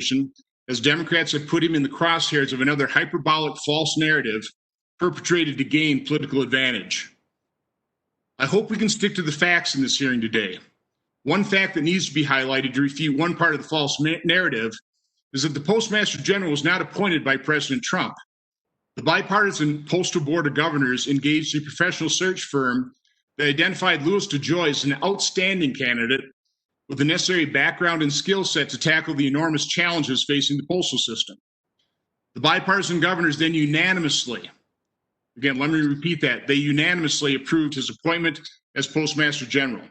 administration, as Democrats have put him in the crosshairs of another hyperbolic false narrative perpetrated to gain political advantage. I hope we can stick to the facts in this hearing today. One fact that needs to be highlighted to refute one part of the false narrative is that the Postmaster General was not appointed by President Trump. The bipartisan Postal Board of Governors engaged a professional search firm that identified Louis DeJoy as an outstanding candidate with the necessary background and skill set to tackle the enormous challenges facing the postal system. The bipartisan governors then unanimously, again, let me repeat that, they unanimously approved his appointment as Postmaster General.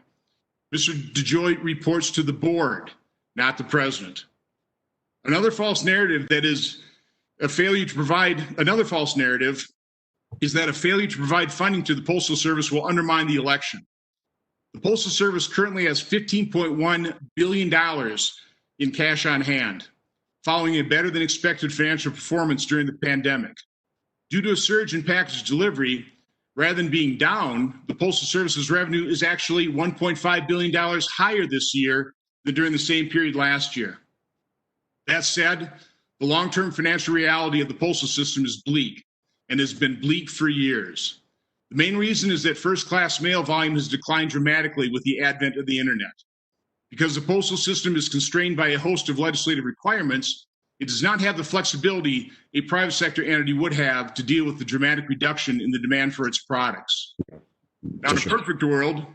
Mr. DeJoy reports to the board, not the president. Another false narrative that is a failure to provide, another false narrative is that a failure to provide funding to the Postal Service will undermine the election. The Postal Service currently has $15.1 billion in cash on hand, following a better than expected financial performance during the pandemic. Due to a surge in package delivery, rather than being down, the Postal Service's revenue is actually $1.5 billion higher this year than during the same period last year. That said, the long-term financial reality of the postal system is bleak and has been bleak for years. The main reason is that first-class mail volume has declined dramatically with the advent of the internet. Because the postal system is constrained by a host of legislative requirements, it does not have the flexibility a private sector entity would have to deal with the dramatic reduction in the demand for its products. Now, in a perfect world,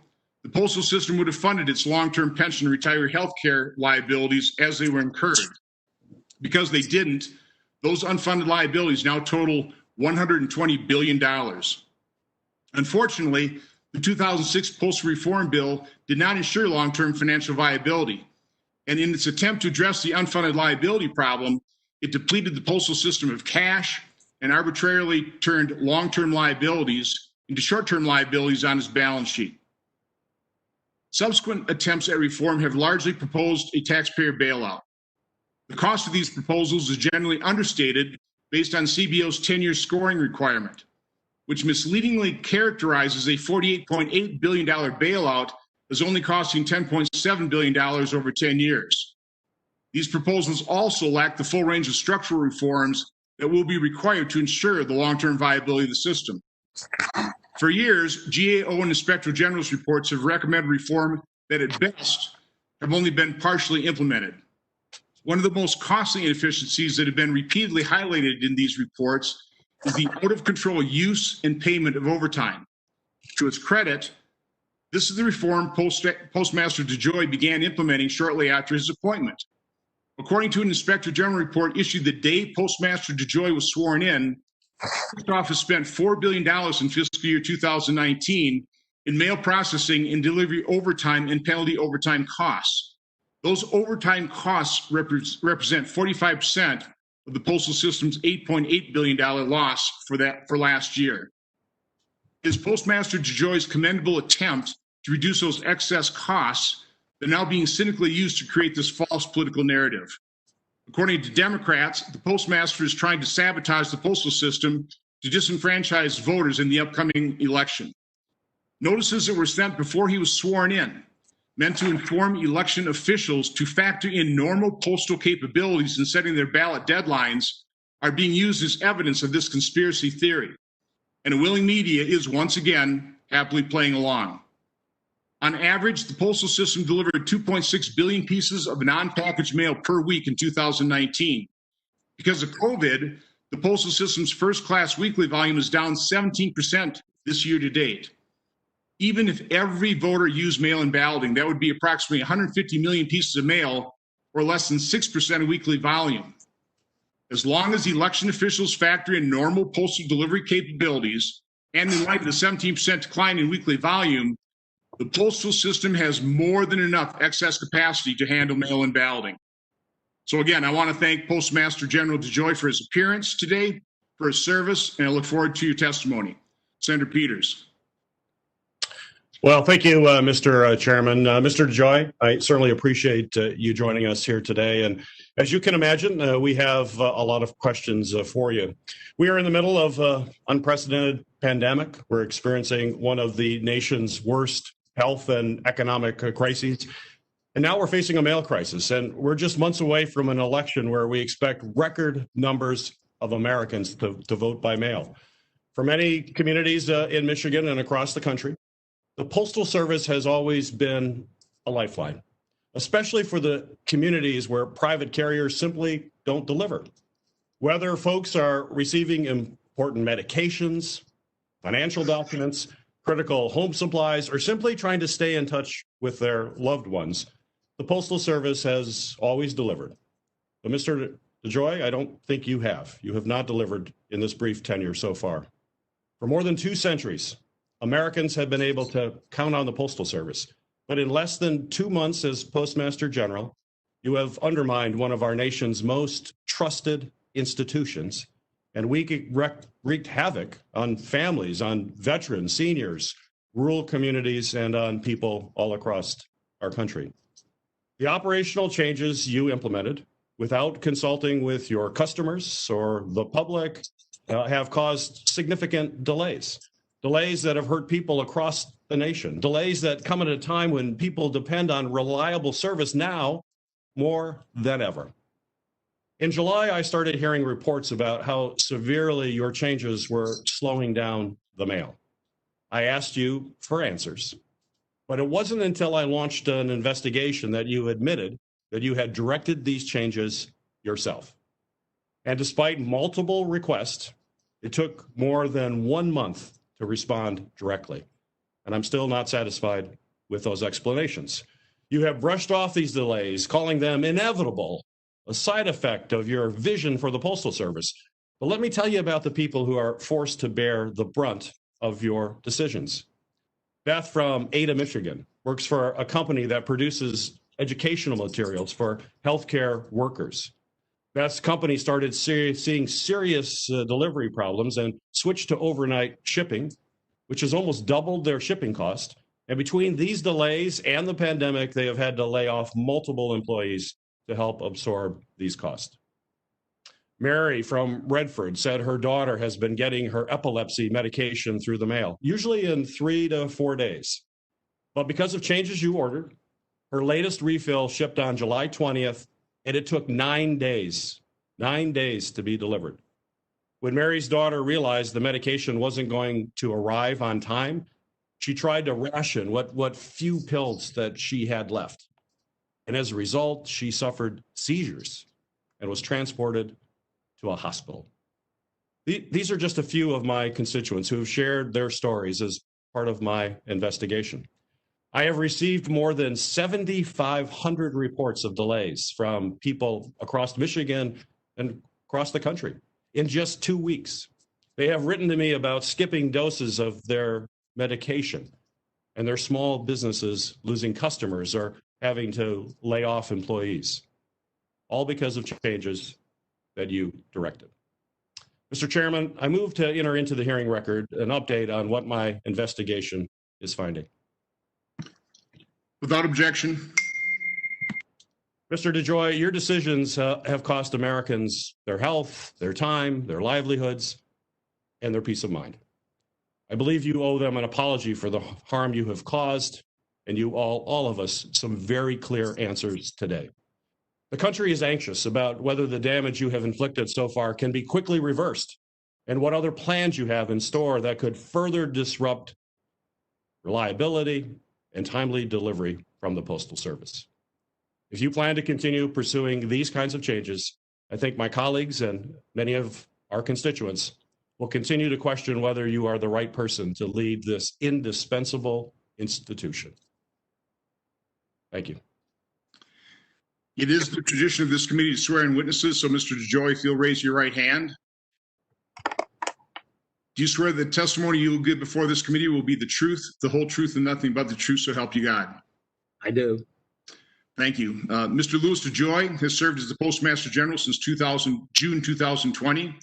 the postal system would have funded its long-term pension and retiree health care liabilities as they were incurred. Because they didn't, those unfunded liabilities now total $120 billion. Unfortunately, the 2006 Postal Reform Bill did not ensure long-term financial viability. And in its attempt to address the unfunded liability problem, it depleted the postal system of cash and arbitrarily turned long-term liabilities into short-term liabilities on its balance sheet. Subsequent attempts at reform have largely proposed a taxpayer bailout. The cost of these proposals is generally understated based on CBO's 10-year scoring requirement, which misleadingly characterizes a $48.8 billion bailout as only costing $10.7 billion over 10 years. These proposals also lack the full range of structural reforms that will be required to ensure the long-term viability of the system. For years, GAO and Inspector General's reports have recommended reform that at best have only been partially implemented. One of the most costly inefficiencies that have been repeatedly highlighted in these reports is the out-of-control use and payment of overtime. To its credit, this is the reform Postmaster DeJoy began implementing shortly after his appointment. According to an Inspector General report issued the day Postmaster DeJoy was sworn in, the Post Office spent $4 billion in fiscal year 2019 in mail processing and delivery overtime and penalty overtime costs. Those overtime costs represent 45% of the postal system's $8.8 billion loss for last year. It is Postmaster DeJoy's commendable attempt to reduce those excess costs that are now being cynically used to create this false political narrative. According to Democrats, the Postmaster is trying to sabotage the postal system to disenfranchise voters in the upcoming election. Notices that were sent before he was sworn in, meant to inform election officials to factor in normal postal capabilities in setting their ballot deadlines, are being used as evidence of this conspiracy theory. And a willing media is once again happily playing along. On average, the postal system delivered 2.6 billion pieces of non-packaged mail per week in 2019. Because of COVID, the postal system's first-class weekly volume is down 17% this year to date. Even if every voter used mail-in balloting, that would be approximately 150 million pieces of mail, or less than 6% of weekly volume. As long as election officials factor in normal postal delivery capabilities, and in light of the 17% decline in weekly volume, the postal system has more than enough excess capacity to handle mail-in balloting. So again, I want to thank Postmaster General DeJoy for his appearance today, for his service, and I look forward to your testimony. Senator Peters. Well, thank you, Mr. Chairman. Mr. DeJoy, I certainly appreciate you joining us here today. And as you can imagine, we have a lot of questions for you. We are in the middle of an unprecedented pandemic. We're experiencing one of the nation's worst health and economic crises. And now we're facing a mail crisis, and we're just months away from an election where we expect record numbers of Americans to vote by mail. For many communities in Michigan and across the country, the Postal Service has always been a lifeline, especially for the communities where private carriers simply don't deliver. Whether folks are receiving important medications, financial documents, critical home supplies, or simply trying to stay in touch with their loved ones, the Postal Service has always delivered. But Mr. DeJoy, I don't think you have. You have not delivered in this brief tenure so far. For more than 2 centuries, Americans have been able to count on the Postal Service. But in less than 2 months as Postmaster General, you have undermined one of our nation's most trusted institutions, and we wreaked havoc on families, on veterans, seniors, rural communities, and on people all across our country. The operational changes you implemented without consulting with your customers or the public have caused significant delays that have hurt people across the nation, delays that come at a time when people depend on reliable service now more than ever. In July, I started hearing reports about how severely your changes were slowing down the mail. I asked you for answers, but it wasn't until I launched an investigation that you admitted that you had directed these changes yourself. And despite multiple requests, it took more than 1 month to respond directly. And I'm still not satisfied with those explanations. You have brushed off these delays, calling them inevitable, a side effect of your vision for the Postal Service. But let me tell you about the people who are forced to bear the brunt of your decisions. Beth from Ada, Michigan, works for a company that produces educational materials for healthcare workers. Beth's company started seeing serious delivery problems and switched to overnight shipping, which has almost doubled their shipping cost. And between these delays and the pandemic, they have had to lay off multiple employees to help absorb these costs. Mary from Redford said her daughter has been getting her epilepsy medication through the mail, usually in 3 to 4 days. But because of changes you ordered, her latest refill shipped on July 20th, and it took 9 days to be delivered. When Mary's daughter realized the medication wasn't going to arrive on time, she tried to ration what few pills that she had left. And as a result, she suffered seizures and was transported to a hospital. These are just a few of my constituents who have shared their stories as part of my investigation. I have received more than 7,500 reports of delays from people across Michigan and across the country in just 2 weeks. They have written to me about skipping doses of their medication and their small businesses losing customers or having to lay off employees, all because of changes that you directed. Mr. Chairman, I move to enter into the hearing record an update on what my investigation is finding. Without objection. Mr. DeJoy, your decisions have cost Americans their health, their time, their livelihoods, and their peace of mind. I believe you owe them an apology for the harm you have caused, and you all of us, some very clear answers today. The country is anxious about whether the damage you have inflicted so far can be quickly reversed and what other plans you have in store that could further disrupt reliability and timely delivery from the Postal Service. If you plan to continue pursuing these kinds of changes, I think my colleagues and many of our constituents will continue to question whether you are the right person to lead this indispensable institution. Thank you. It is the tradition of this committee to swear in witnesses, so Mr. DeJoy, if you'll raise your right hand. Do you swear that the testimony you will give before this committee will be the truth, the whole truth, and nothing but the truth, so help you God? I do. Thank you. Mr. Louis DeJoy has served as the Postmaster General since June 2020.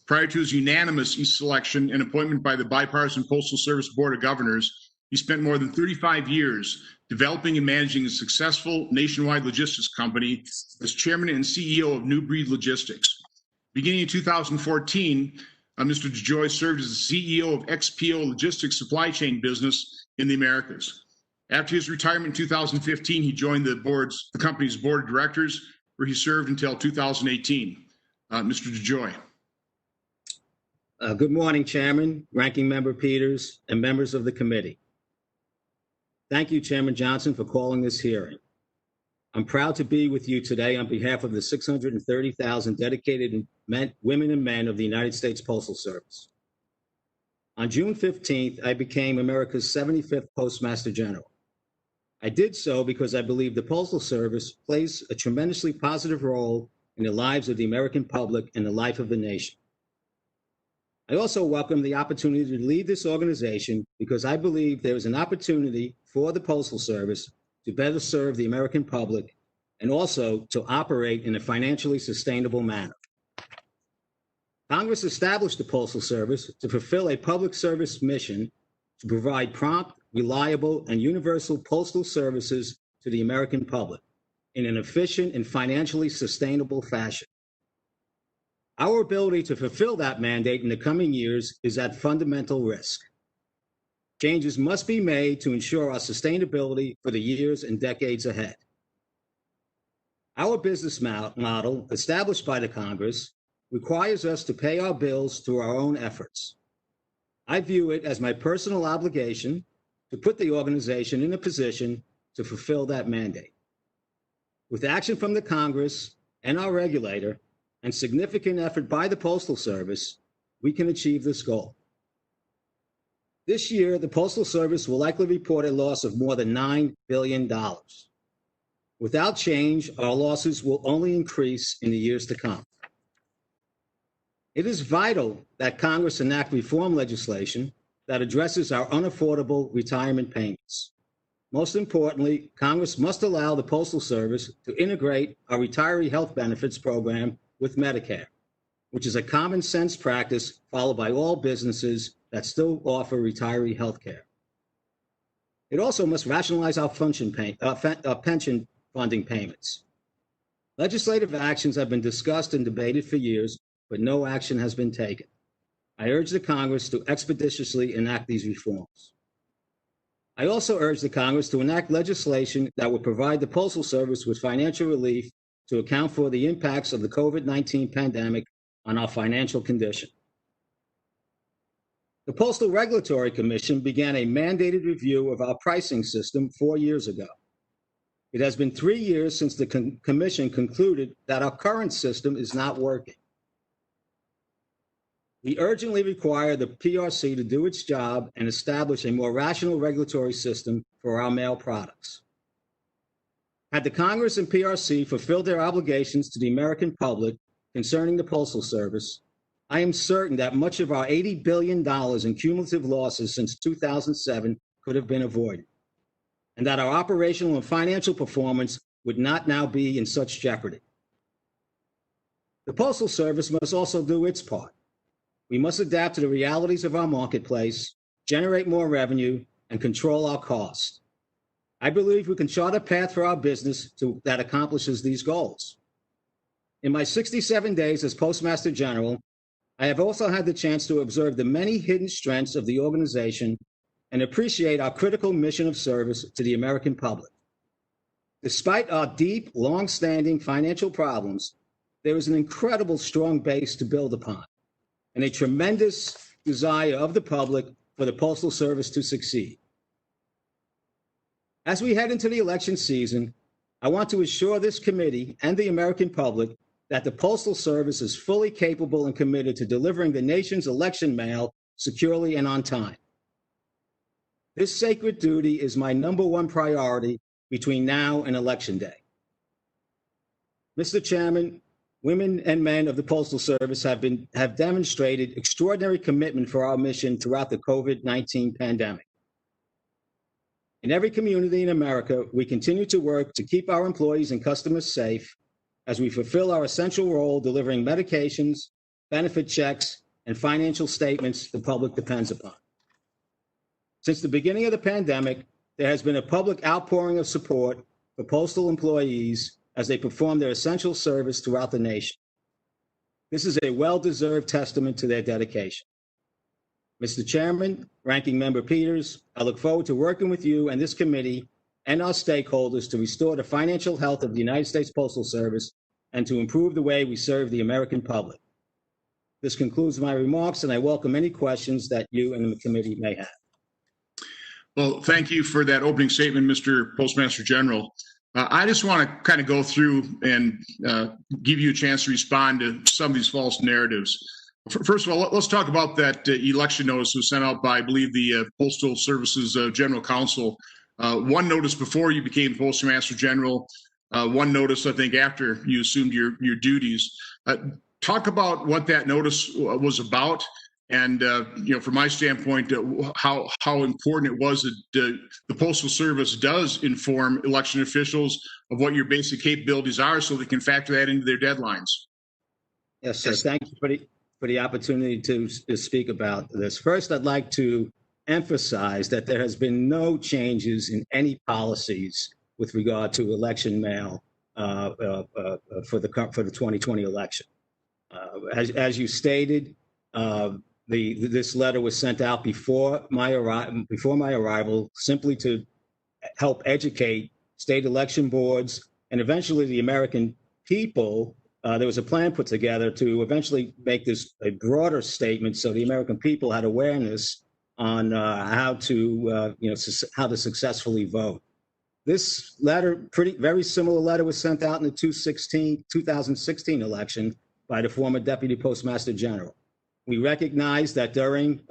Prior to his unanimous selection and appointment by the Bipartisan Postal Service Board of Governors, he spent more than 35 years developing and managing a successful nationwide logistics company as chairman and CEO of New Breed Logistics. Beginning in 2014, Mr. DeJoy served as the CEO of XPO Logistics supply chain business in the Americas. After his retirement in 2015, he joined the company's board of directors, where he served until 2018. Mr. DeJoy. Good morning, Chairman, Ranking Member Peters, and members of the committee. Thank you, Chairman Johnson, for calling this hearing. I'm proud to be with you today on behalf of the 630,000 dedicated women and men of the United States Postal Service. On June 15th, I became America's 75th Postmaster General. I did so because I believe the Postal Service plays a tremendously positive role in the lives of the American public and the life of the nation. I also welcome the opportunity to lead this organization because I believe there is an opportunity for the Postal Service to better serve the American public and also to operate in a financially sustainable manner. Congress established the Postal Service to fulfill a public service mission to provide prompt, reliable, and universal postal services to the American public in an efficient and financially sustainable fashion. Our ability to fulfill that mandate in the coming years is at fundamental risk. Changes must be made to ensure our sustainability for the years and decades ahead. Our business model, established by the Congress, requires us to pay our bills through our own efforts. I view it as my personal obligation to put the organization in a position to fulfill that mandate. With action from the Congress and our regulator, and significant effort by the Postal Service, we can achieve this goal. This year, the Postal Service will likely report a loss of more than $9 billion. Without change, our losses will only increase in the years to come. It is vital that Congress enact reform legislation that addresses our unaffordable retirement payments. Most importantly, Congress must allow the Postal Service to integrate our retiree health benefits program with Medicare, which is a common sense practice followed by all businesses that still offer retiree health care. It also must rationalize our pension funding payments. Legislative actions have been discussed and debated for years, but no action has been taken. I urge the Congress to expeditiously enact these reforms. I also urge the Congress to enact legislation that would provide the Postal Service with financial relief to account for the impacts of the COVID-19 pandemic on our financial condition. The Postal Regulatory Commission began a mandated review of our pricing system 4 years ago. It has been 3 years since the Commission concluded that our current system is not working. We urgently require the PRC to do its job and establish a more rational regulatory system for our mail products. Had the Congress and PRC fulfilled their obligations to the American public concerning the Postal Service, I am certain that much of our $80 billion in cumulative losses since 2007 could have been avoided, and that our operational and financial performance would not now be in such jeopardy. The Postal Service must also do its part. We must adapt to the realities of our marketplace, generate more revenue, and control our costs. I believe we can chart a path for our business that accomplishes these goals. In my 67 days as Postmaster General, I have also had the chance to observe the many hidden strengths of the organization and appreciate our critical mission of service to the American public. Despite our deep, long-standing financial problems, there is an incredible strong base to build upon and a tremendous desire of the public for the Postal Service to succeed. As we head into the election season, I want to assure this committee and the American public that the Postal Service is fully capable and committed to delivering the nation's election mail securely and on time. This sacred duty is my #1 priority between now and Election Day. Mr. Chairman, women and men of the Postal Service have demonstrated extraordinary commitment for our mission throughout the COVID-19 pandemic. In every community in America, we continue to work to keep our employees and customers safe as we fulfill our essential role delivering medications, benefit checks, and financial statements the public depends upon. Since the beginning of the pandemic, there has been a public outpouring of support for postal employees as they perform their essential service throughout the nation. This is a well-deserved testament to their dedication. Mr. Chairman, Ranking Member Peters, I look forward to working with you and this committee and our stakeholders to restore the financial health of the United States Postal Service and to improve the way we serve the American public. This concludes my remarks, and I welcome any questions that you and the committee may have. Well, thank you for that opening statement, Mr. Postmaster General. I just want to kind of go through and give you a chance to respond to some of these false narratives. First of all, let's talk about that election notice was sent out by, I believe, the Postal Service's General Counsel. One notice before you became Postmaster General, one notice, I think, after you assumed your duties. Talk about what that notice was about, and from my standpoint, how important it was that the Postal Service does inform election officials of what your basic capabilities are, so they can factor that into their deadlines. Yes, sir. Thank you for the opportunity to speak about this. First, I'd like to emphasize that there has been no changes in any policies with regard to election mail for the 2020 election. As you stated, this letter was sent out before my arrival, simply to help educate state election boards and eventually the American people. There was a plan put together to eventually make this a broader statement, so the American people had awareness on how to successfully vote. This letter, very similar letter, was sent out in the 2016 election by the former Deputy Postmaster General. We recognize that during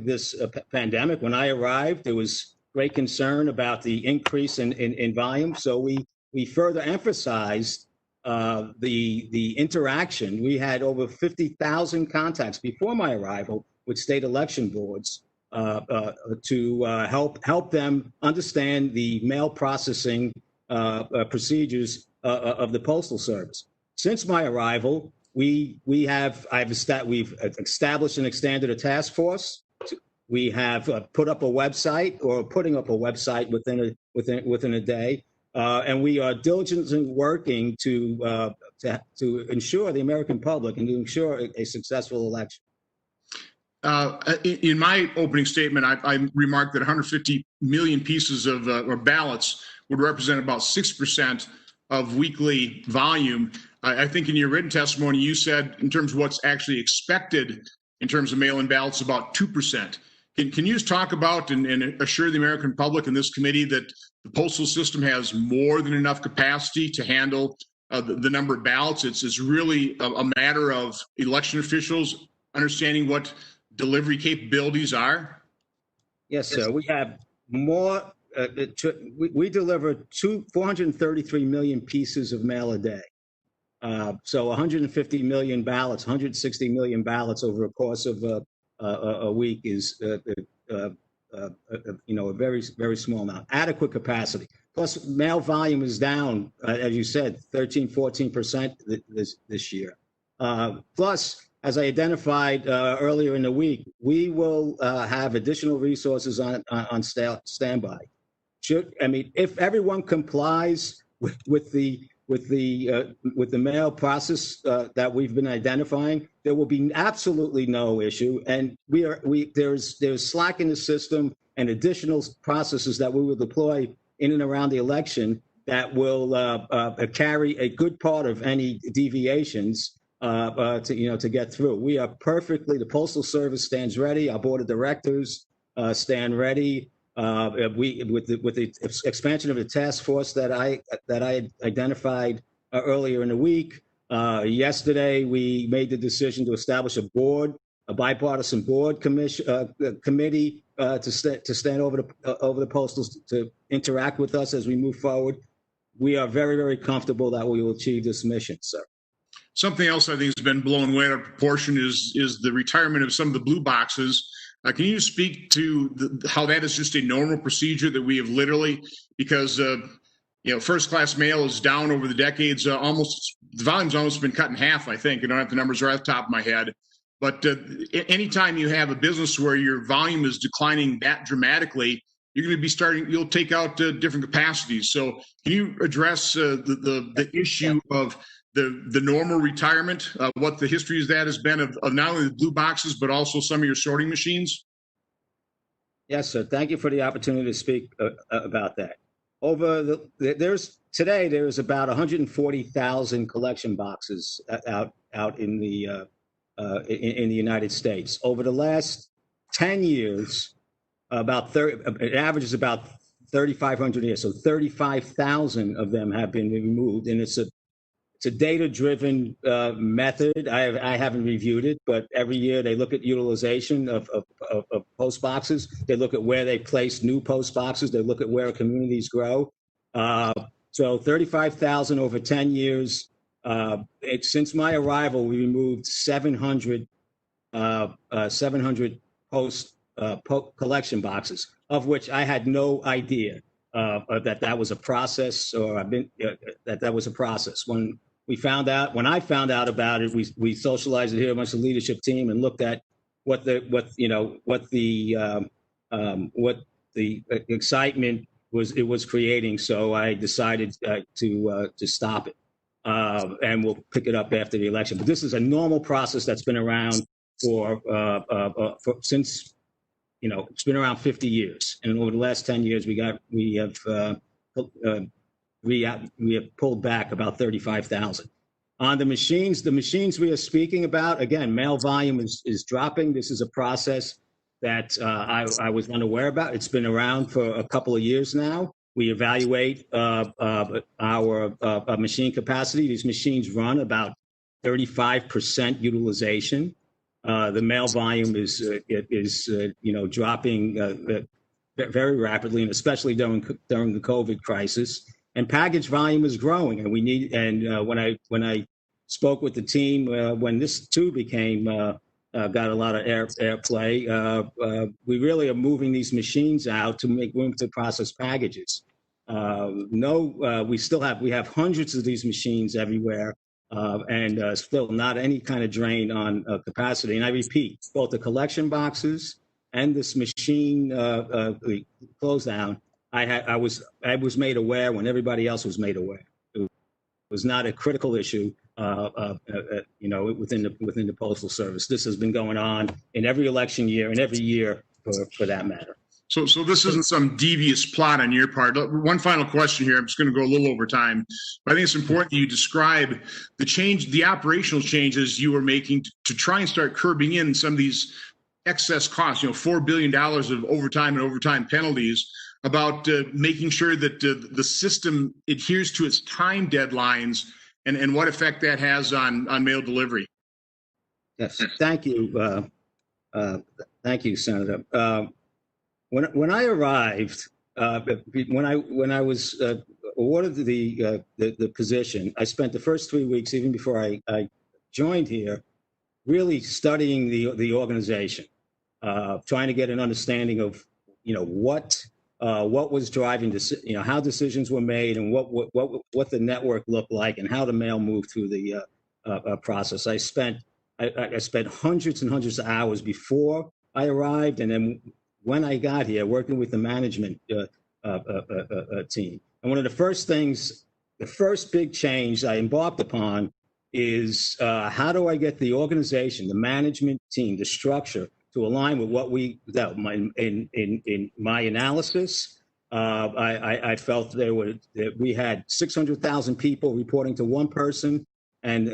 this pandemic, when I arrived, there was great concern about the increase in volume. So we further emphasized the interaction. We had over 50,000 contacts before my arrival with state election boards to help them understand the mail processing procedures of the Postal Service. Since my arrival, we've established and extended a task force. We have put up a website, or putting up a website within a day, and we are diligently working to ensure the American public and to ensure a successful election. In my opening statement, I remarked that 150 million pieces of or ballots would represent about 6% of weekly volume. I think in your written testimony, you said in terms of what's actually expected in terms of mail-in ballots, about 2%. Can you just talk about and assure the American public and this committee that the postal system has more than enough capacity to handle the number of ballots? It's really a matter of election officials understanding what delivery capabilities are? Yes, sir. We have more. We deliver 433 million pieces of mail a day. So 150 million ballots, 160 million ballots over a course of a week is a very, very small amount. Adequate capacity. Plus, mail volume is down, as you said, 14% this year. Plus, as I identified earlier in the week, we will have additional resources on standby. If everyone complies with the mail process that we've been identifying, there will be absolutely no issue. And there's slack in the system and additional processes that we will deploy in and around the election that will carry a good part of any deviations to get through. We are the Postal Service stands ready. Our board of directors stand ready. With the expansion of the task force that I identified earlier in the week. Yesterday, we made the decision to establish a bipartisan board committee to stand over the postals to interact with us as we move forward. We are very, very comfortable that we will achieve this mission, sir. Something else I think has been blown way out of proportion is the retirement of some of the blue boxes. Can you speak to how that is just a normal procedure that we have literally, because first-class mail is down over the decades, the volume's almost been cut in half, I think. I don't have the numbers right off the top of my head. But anytime you have a business where your volume is declining that dramatically, you're going to be you'll take out different capacities. So can you address the issue of the normal retirement, what the history of that has been of not only the blue boxes, but also some of your sorting machines? Yes, sir. Thank you for the opportunity to speak about that. There's about 140,000 collection boxes out in the United States. Over the last 10 years, it averages about 3,500 a year. So 35,000 of them have been removed, and it's a data-driven method. I haven't reviewed it, but every year they look at utilization of post boxes. They look at where they place new post boxes. They look at where communities grow. So 35,000 over 10 years. Since my arrival, we removed 700 post collection boxes, of which I had no idea that was a process, or that was a process. When I found out about it, we socialized it here amongst the leadership team and looked at what the excitement was creating. So I decided to stop it, and we'll pick it up after the election. But this is a normal process that's been around since. It's been around 50 years, and over the last 10 years, we have pulled back about 35,000. On the machines we are speaking about, again, mail volume is dropping. This is a process that I was unaware about. It's been around for a couple of years now. We evaluate our machine capacity. These machines run about 35% utilization. The mail volume is dropping very rapidly, and especially during the COVID crisis. And package volume is growing, and when I spoke with the team when this too got a lot of airplay, we really are moving these machines out to make room to process packages. We have hundreds of these machines everywhere. And still not any kind of drain on capacity. And I repeat, both the collection boxes and this machine close down, I was made aware when everybody else was made aware. It was not a critical issue, within the Postal Service. This has been going on in every election year and every year for that matter. So this isn't some devious plot on your part. One final question here. I'm just going to go a little over time, but I think it's important that you describe the operational changes you were making to try and start curbing in some of these excess costs. $4 billion of overtime and overtime penalties. About making sure that the system adheres to its time deadlines and what effect that has on mail delivery. Yes, thank you, Senator. When I arrived, when I was awarded the position, I spent the first 3 weeks, even before I joined here, really studying the organization, trying to get an understanding of what was driving how decisions were made, and what the network looked like, and how the mail moved through the process. I spent hundreds and hundreds of hours before I arrived, and then when I got here, working with the management team. And one of the first big change I embarked upon is how do I get the organization, the management team, the structure to align with what in my analysis, I felt that we had 600,000 people reporting to one person, and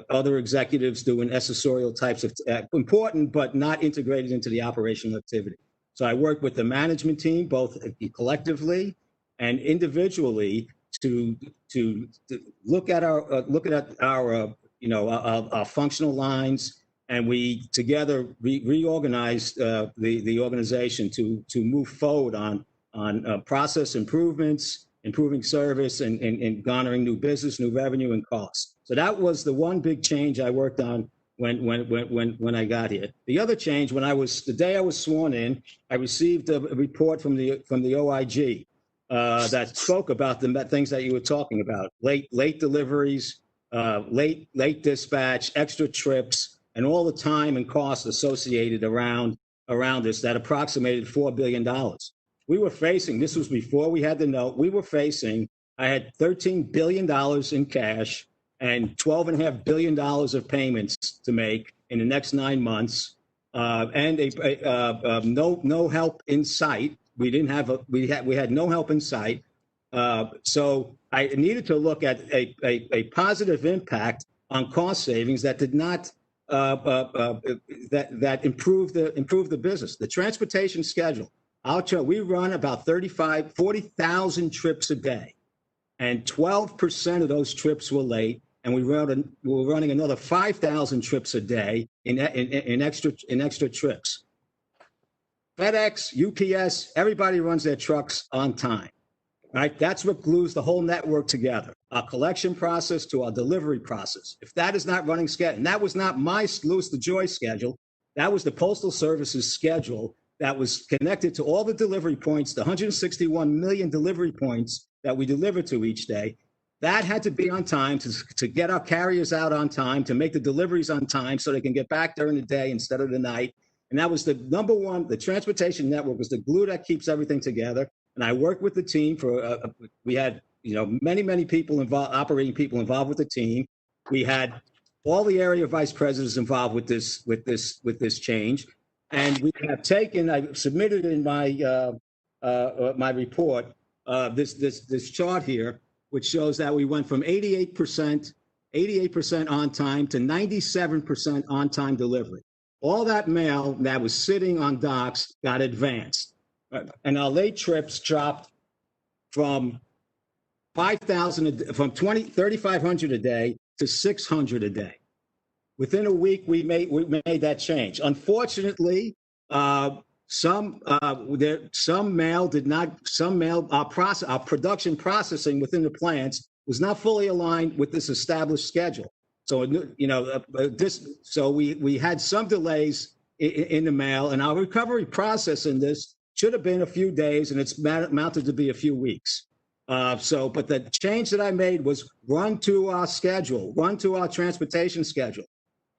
other executives doing accessorial types of important but not integrated into the operational activity. So I worked with the management team, both collectively and individually, to look at our functional lines, and we together reorganized the organization to move forward on process improvements, improving service, and garnering new business, new revenue, and costs. So that was the one big change I worked on when I got here. The other change, the day I was sworn in, I received a report from the OIG that spoke about the things that you were talking about: late deliveries, late dispatch, extra trips, and all the time and costs associated around this that approximated $4 billion. We were facing, this was before we had the note, I had $13 billion in cash and $12.5 billion of payments to make in the next 9 months, and no help in sight. We had no help in sight. So I needed to look at a positive impact on cost savings that did not that improve the business. The transportation schedule. We run about 40,000 trips a day, and 12% of those trips were late. And we're running another 5,000 trips a day in extra trips. FedEx, UPS, everybody runs their trucks on time. Right? That's what glues the whole network together. Our collection process to our delivery process. If that is not running schedule, and that was not my Louis DeJoy schedule, that was the Postal Service's schedule that was connected to all the delivery points, the 161 million delivery points that we deliver to each day. That had to be on time to get our carriers out on time, to make the deliveries on time so they can get back during the day instead of the night. And that was the number one. The transportation network was the glue that keeps everything together. And I worked with the team we had, many people involved, operating people involved with the team. We had all the area vice presidents involved with this change. And we have I submitted in my my report this chart here, which shows that we went from 88% on time to 97% on time delivery. All that mail that was sitting on docks got advanced. And our late trips dropped from 3,500 a day to 600 a day. Within a week, we made that change. Unfortunately, our production processing within the plants was not fully aligned with this established schedule. So, so we had some delays in the mail, and our recovery process in this should have been a few days, and it's amounted to be a few weeks. But the change that I made was run to our schedule, run to our transportation schedule.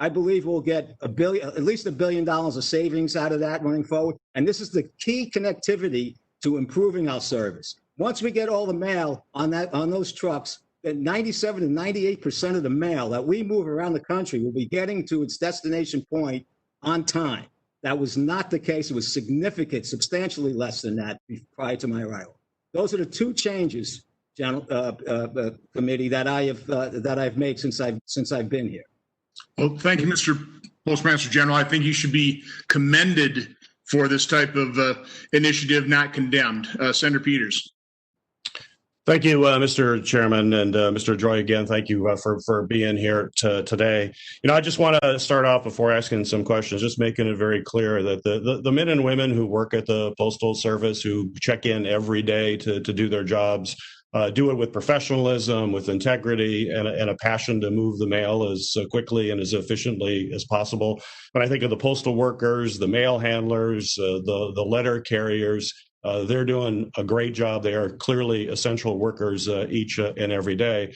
I believe we'll get at least $1 billion of savings out of that running forward. And this is the key connectivity to improving our service. Once we get all the mail on those trucks, then 97 to 98% of the mail that we move around the country will be getting to its destination point on time. That was not the case. It was significant, substantially less than that prior to my arrival. Those are the two changes, committee, that I've made since I've been here. Well, thank you, Mr. Postmaster General. I think you should be commended for this type of initiative, not condemned. Senator Peters. Thank you, Mr. Chairman, and Mr. DeJoy, again, thank you for being here today. I just want to start off before asking some questions, just making it very clear that the men and women who work at the Postal Service, who check in every day to do their jobs, do it with professionalism, with integrity, and a passion to move the mail as quickly and as efficiently as possible. When I think of the postal workers, the mail handlers, the letter carriers, they're doing a great job. They are clearly essential workers each and every day.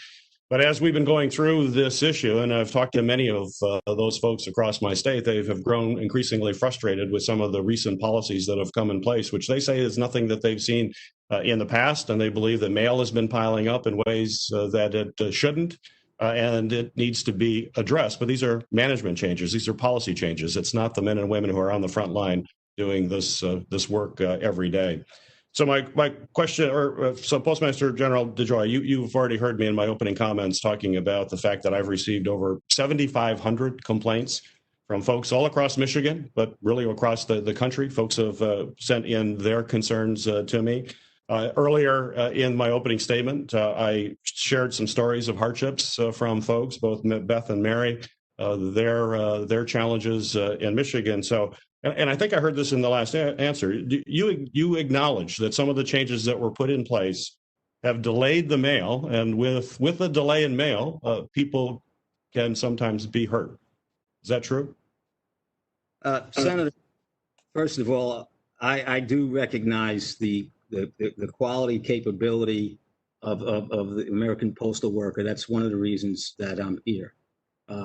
But as we've been going through this issue, and I've talked to many of those folks across my state, they have grown increasingly frustrated with some of the recent policies that have come in place, which they say is nothing that they've seen in the past, and they believe that mail has been piling up in ways that it shouldn't, and it needs to be addressed. But these are management changes. These are policy changes. It's not the men and women who are on the front line doing this work every day. So my question, so Postmaster General DeJoy, you've already heard me in my opening comments talking about the fact that I've received over 7,500 complaints from folks all across Michigan, but really across the country. Folks have sent in their concerns to me. Earlier in my opening statement, I shared some stories of hardships from folks, both Beth and Mary, their challenges in Michigan. So, and I think I heard this in the last answer. You acknowledge that some of the changes that were put in place have delayed the mail, and with the delay in mail, people can sometimes be hurt. Is that true? Senator, first of all, I do recognize the quality capability of the American postal worker. That's one of the reasons that I'm here,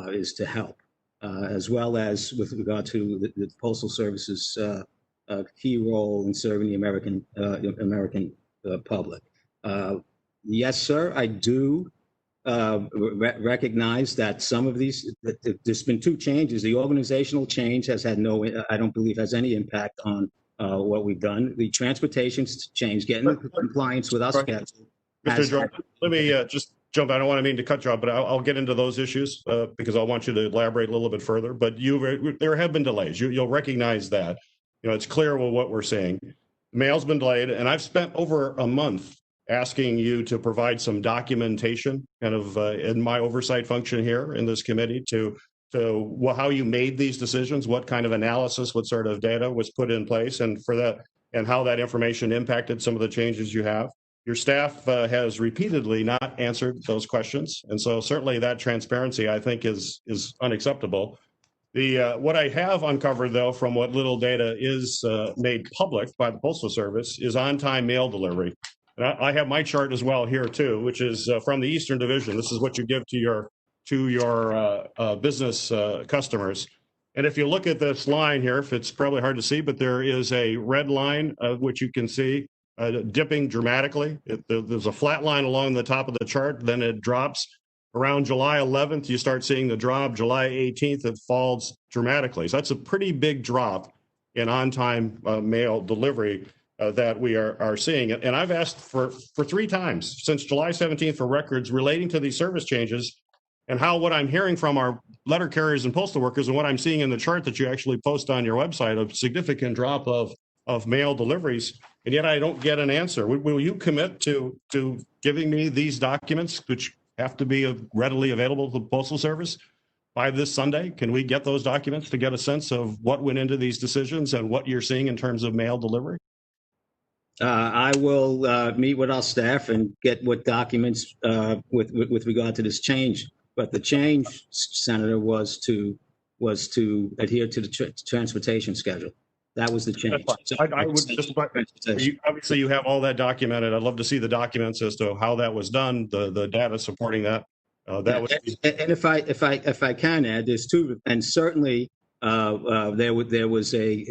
is to help, as well as with regard to the Postal Service's key role in serving the American public. Yes, sir, I do recognize that some of these, there's been two changes. The organizational change has had no, I don't believe has any impact on what we've done. The transportation change, getting the compliance with our schedule. Mr. Jordan, let me just jump. I don't want to mean to cut you off, but I'll get into those issues because I want you to elaborate a little bit further. But there have been delays. You'll recognize that. It's clear what we're seeing. Mail's been delayed, and I've spent over a month asking you to provide some documentation kind of in my oversight function here in this committee to how you made these decisions, what kind of analysis, what sort of data was put in place, and for that, and how that information impacted some of the changes you have. Your staff has repeatedly not answered those questions, and so certainly that transparency, I think, is unacceptable. What I have uncovered, though, from what little data is made public by the Postal Service, is on-time mail delivery. And I have my chart as well here too, which is from the Eastern Division. This is what you give to your business customers. And if you look at this line here, if it's probably hard to see, but there is a red line which you can see dipping dramatically. There's a flat line along the top of the chart, then it drops. Around July 11th, you start seeing the drop. July 18th, it falls dramatically. So that's a pretty big drop in on-time mail delivery that we are seeing. And I've asked for 3 times since July 17th for records relating to these service changes and how what I'm hearing from our letter carriers and postal workers and what I'm seeing in the chart that you actually post on your website, a significant drop of mail deliveries, and yet I don't get an answer. Will you commit to giving me these documents, which have to be readily available to the Postal Service by this Sunday? Can we get those documents to get a sense of what went into these decisions and what you're seeing in terms of mail delivery? I will meet with our staff and get what documents with regard to this change. But the change, Senator, was to adhere to the transportation schedule. That was the change. I would just, obviously you have all that documented. I'd love to see the documents as to how that was done, the data supporting that. And if I can add, there's two, and certainly there was a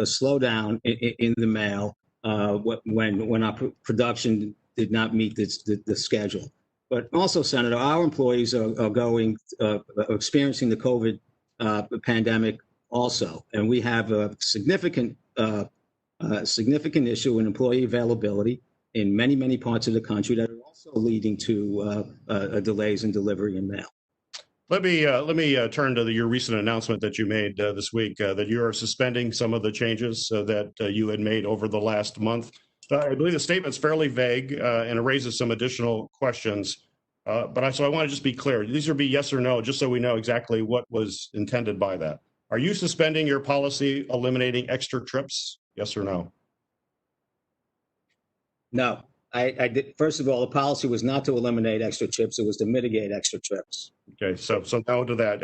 slowdown in the mail when our production did not meet the schedule. But also, Senator, our employees are experiencing the COVID pandemic also, and we have a significant issue in employee availability in many parts of the country that are also leading to delays in delivery and mail. Let me turn to your recent announcement that you made this week that you are suspending some of the changes that you had made over the last month. I believe the statement's fairly vague and it raises some additional questions. So I want to just be clear. These would be yes or no, just so we know exactly what was intended by that. Are you suspending your policy eliminating extra trips? Yes or no? No. I did. First of all, the policy was not to eliminate extra trips. It was to mitigate extra trips. Okay, so no to that.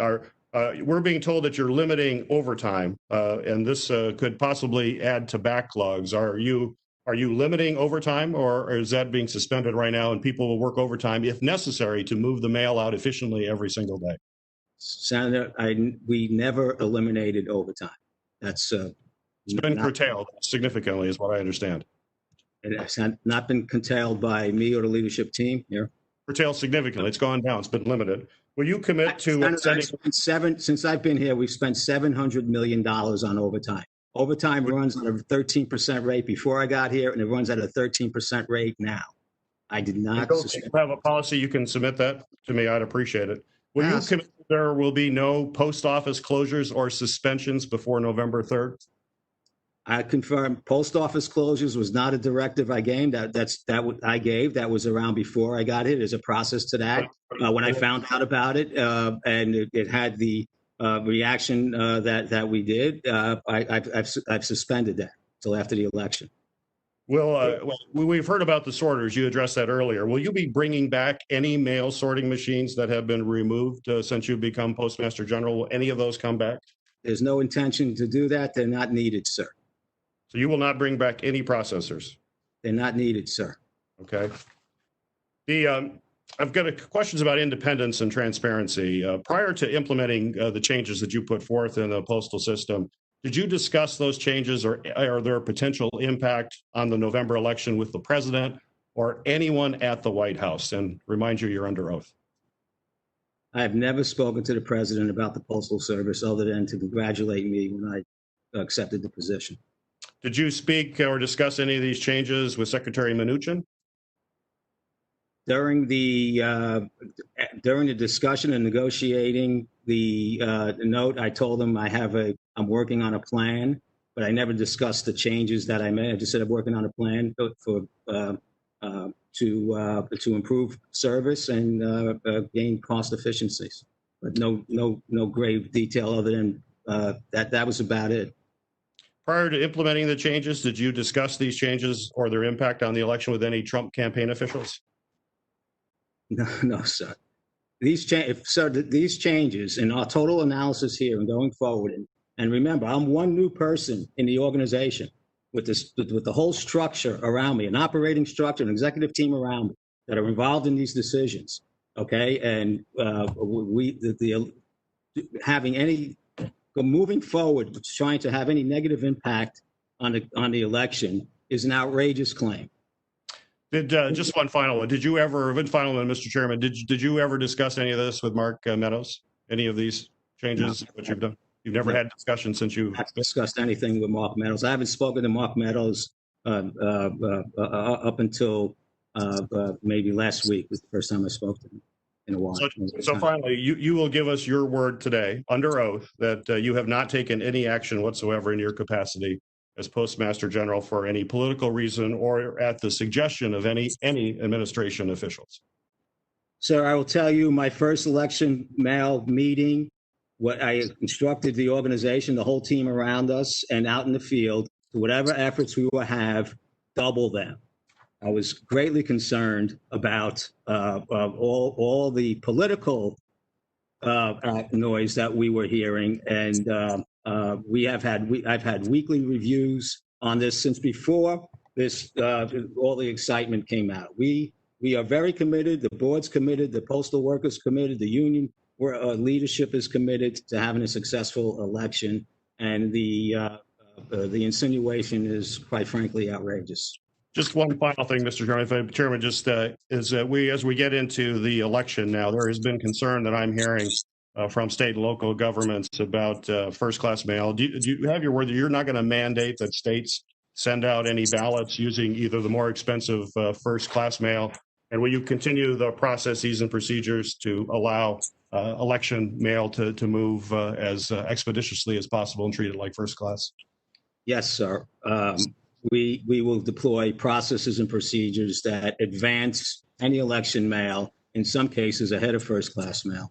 We're being told that you're limiting overtime, and this could possibly add to backlogs. Are you limiting overtime, or is that being suspended right now, and people will work overtime if necessary to move the mail out efficiently every single day? Senator, we never eliminated overtime. That's it's been curtailed significantly, is what I understand. It has not been curtailed by me or the leadership team here. Curtailed significantly. It's gone down. It's been limited. Will you commit to since I've been here, we've spent $700 million on overtime. Overtime runs at a 13% rate before I got here, and it runs at a 13% rate now. I did not. If you have a policy, you can submit that to me. I'd appreciate it. Will you commit there will be no post office closures or suspensions before November 3rd? I confirm post office closures was not a directive I gave. That was around before I got here. There's a process to that. When I found out about it, and it had the reaction that we did, I've suspended that till after the election. Well, we've heard about the sorters. You addressed that earlier. Will you be bringing back any mail sorting machines that have been removed since you've become Postmaster General? Will any of those come back? There's no intention to do that. They're not needed, sir. So you will not bring back any processors? They're not needed, sir. Okay. I've got questions about independence and transparency. Prior to implementing the changes that you put forth in the postal system, did you discuss those changes, or are there a potential impact on the November election with the president or anyone at the White House? And remind you, you're under oath. I have never spoken to the president about the Postal Service other than to congratulate me when I accepted the position. Did you speak or discuss any of these changes with Secretary Mnuchin? During the discussion and negotiating the note, I told him I'm working on a plan, but I never discussed the changes that I made. I just said I'm working on a plan to improve service and gain cost efficiencies. But no grave detail other than that was about it. Prior to implementing the changes, did you discuss these changes or their impact on the election with any Trump campaign officials? No, sir. These changes in our total analysis here and going forward, and remember, I'm one new person in the organization with the whole structure around me, an operating structure, an executive team around me that are involved in these decisions. Okay, and moving forward, trying to have any negative impact on the election is an outrageous claim. Just one final one. Mr. Chairman, did you ever discuss any of this with Mark Meadows? Any of these changes that you've done? You've never had discussion since you haven't discussed anything with Mark Meadows. I haven't spoken to Mark Meadows up until maybe last week was the first time I spoke to him in a while. So finally, you will give us your word today under oath that you have not taken any action whatsoever in your capacity as Postmaster General for any political reason or at the suggestion of any administration officials. Sir, I will tell you my first election mail meeting, what I instructed the organization, the whole team around us and out in the field, whatever efforts we will have, double them. I was greatly concerned about all the political noise that we were hearing, and I've had weekly reviews on this since before this all the excitement came out. We are very committed. The board's committed. The postal workers committed. The union leadership is committed to having a successful election, and the insinuation is, quite frankly, outrageous. Just one final thing, Mr. Chairman, just as we get into the election now, there has been concern that I'm hearing from state and local governments about first-class mail. Do you have your word that you're not going to mandate that states send out any ballots using either the more expensive first-class mail, and will you continue the processes and procedures to allow election mail to move as expeditiously as possible and treat it like first class? Yes, sir. We will deploy processes and procedures that advance any election mail, in some cases ahead of first-class mail.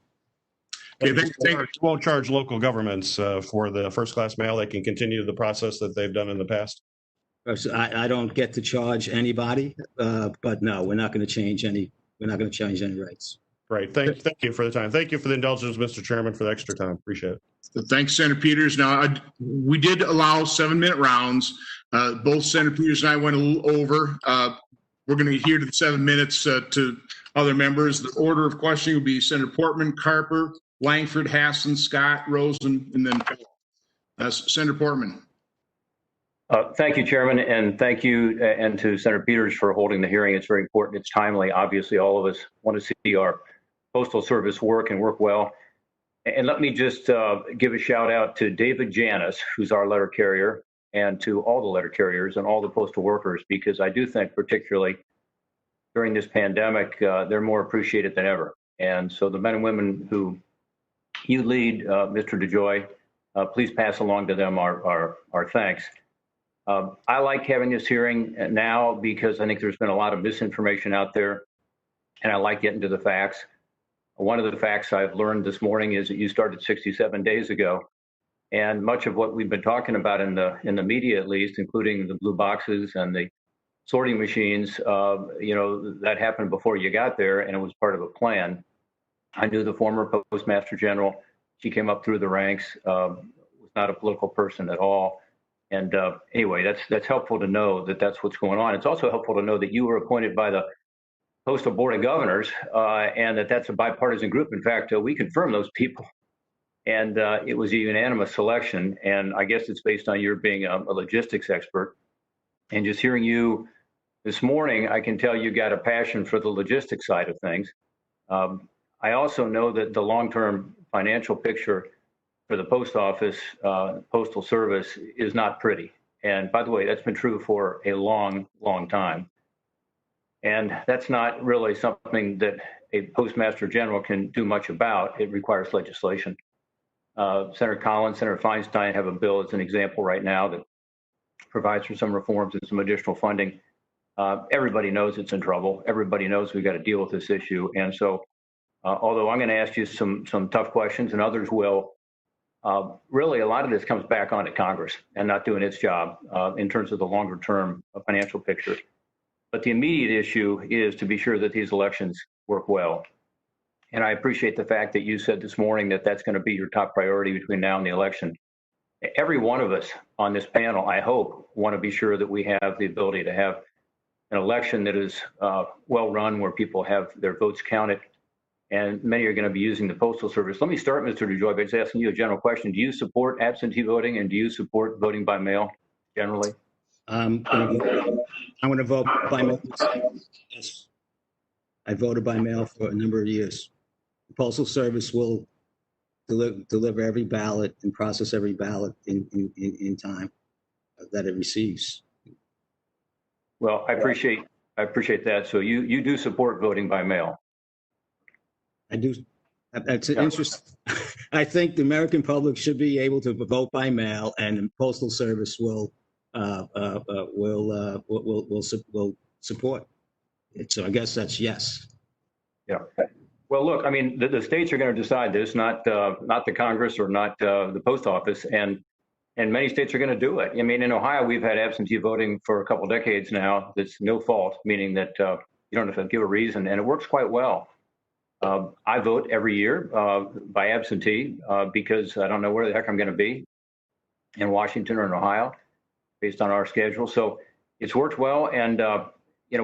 You won't charge local governments for the first-class mail. They can continue the process that they've done in the past. I don't get to charge anybody, but no, we're not going to change any. We're not going to change any rates. Great. Thank you for the time. Thank you for the indulgence, Mr. Chairman, for the extra time. Appreciate it. Thanks, Senator Peters. Now, we did allow 7-minute rounds. Both Senator Peters and I went a little over. We're going to adhere to the 7 minutes to other members. The order of questioning will be Senator Portman, Carper, Langford, Hassan, Scott, Rosen, and then Senator Portman. Thank you, Chairman, and thank you and to Senator Peters for holding the hearing. It's very important. It's timely. Obviously, all of us want to see our Postal Service work and work well. And let me just give a shout out to David Janis, who's our letter carrier, and to all the letter carriers and all the postal workers, because I do think particularly during this pandemic, they're more appreciated than ever. And so the men and women who you lead, Mr. DeJoy, please pass along to them our thanks. I like having this hearing now because I think there's been a lot of misinformation out there, and I like getting to the facts. One of the facts I've learned this morning is that you started 67 days ago, and much of what we've been talking about in the media, at least, including the blue boxes and the sorting machines, that happened before you got there, and it was part of a plan. I knew the former Postmaster General. She came up through the ranks, was not a political person at all. And anyway, that's helpful to know that that's what's going on. It's also helpful to know that you were appointed by the Postal Board of Governors and that's a bipartisan group. In fact, we confirmed those people. And it was a unanimous selection. And I guess it's based on your being a logistics expert. And just hearing you This morning, I can tell you got a passion for the logistics side of things. I also know that the long-term financial picture for the post office, postal service is not pretty. And by the way, that's been true for a long, long time. And that's not really something that a Postmaster General can do much about. It requires legislation. Senator Collins, Senator Feinstein have a bill as an example right now that provides for some reforms and some additional funding. Everybody knows it's in trouble. Everybody knows we've got to deal with this issue. And so, although I'm going to ask you some tough questions and others will, really a lot of this comes back onto Congress and not doing its job in terms of the longer term financial picture. But the immediate issue is to be sure that these elections work well. And I appreciate the fact that you said this morning that that's going to be your top priority between now and the election. Every one of us on this panel, I hope, want to be sure that we have the ability to have an election that is well run, where people have their votes counted, and many are going to be using the Postal Service. Let me start, Mr. DeJoy, by just asking you a general question. Do you support absentee voting, and do you support voting by mail generally? I'm going to vote by mail. Yes. I voted by mail for a number of years. The Postal Service will deliver every ballot and process every ballot in time that it receives. Well, I appreciate that. So you do support voting by mail? I do. That's an interest. I think the American public should be able to vote by mail, and the Postal Service will support it. So I guess that's yes. Yeah. Well, look, I mean, the states are going to decide this, not the Congress or not the post office, and many states are going to do it. I mean, in Ohio, we've had absentee voting for a couple decades now. That's no fault, meaning that you don't have to give a reason, and it works quite well. I vote every year by absentee because I don't know where the heck I'm going to be in Washington or in Ohio based on our schedule. So it's worked well, and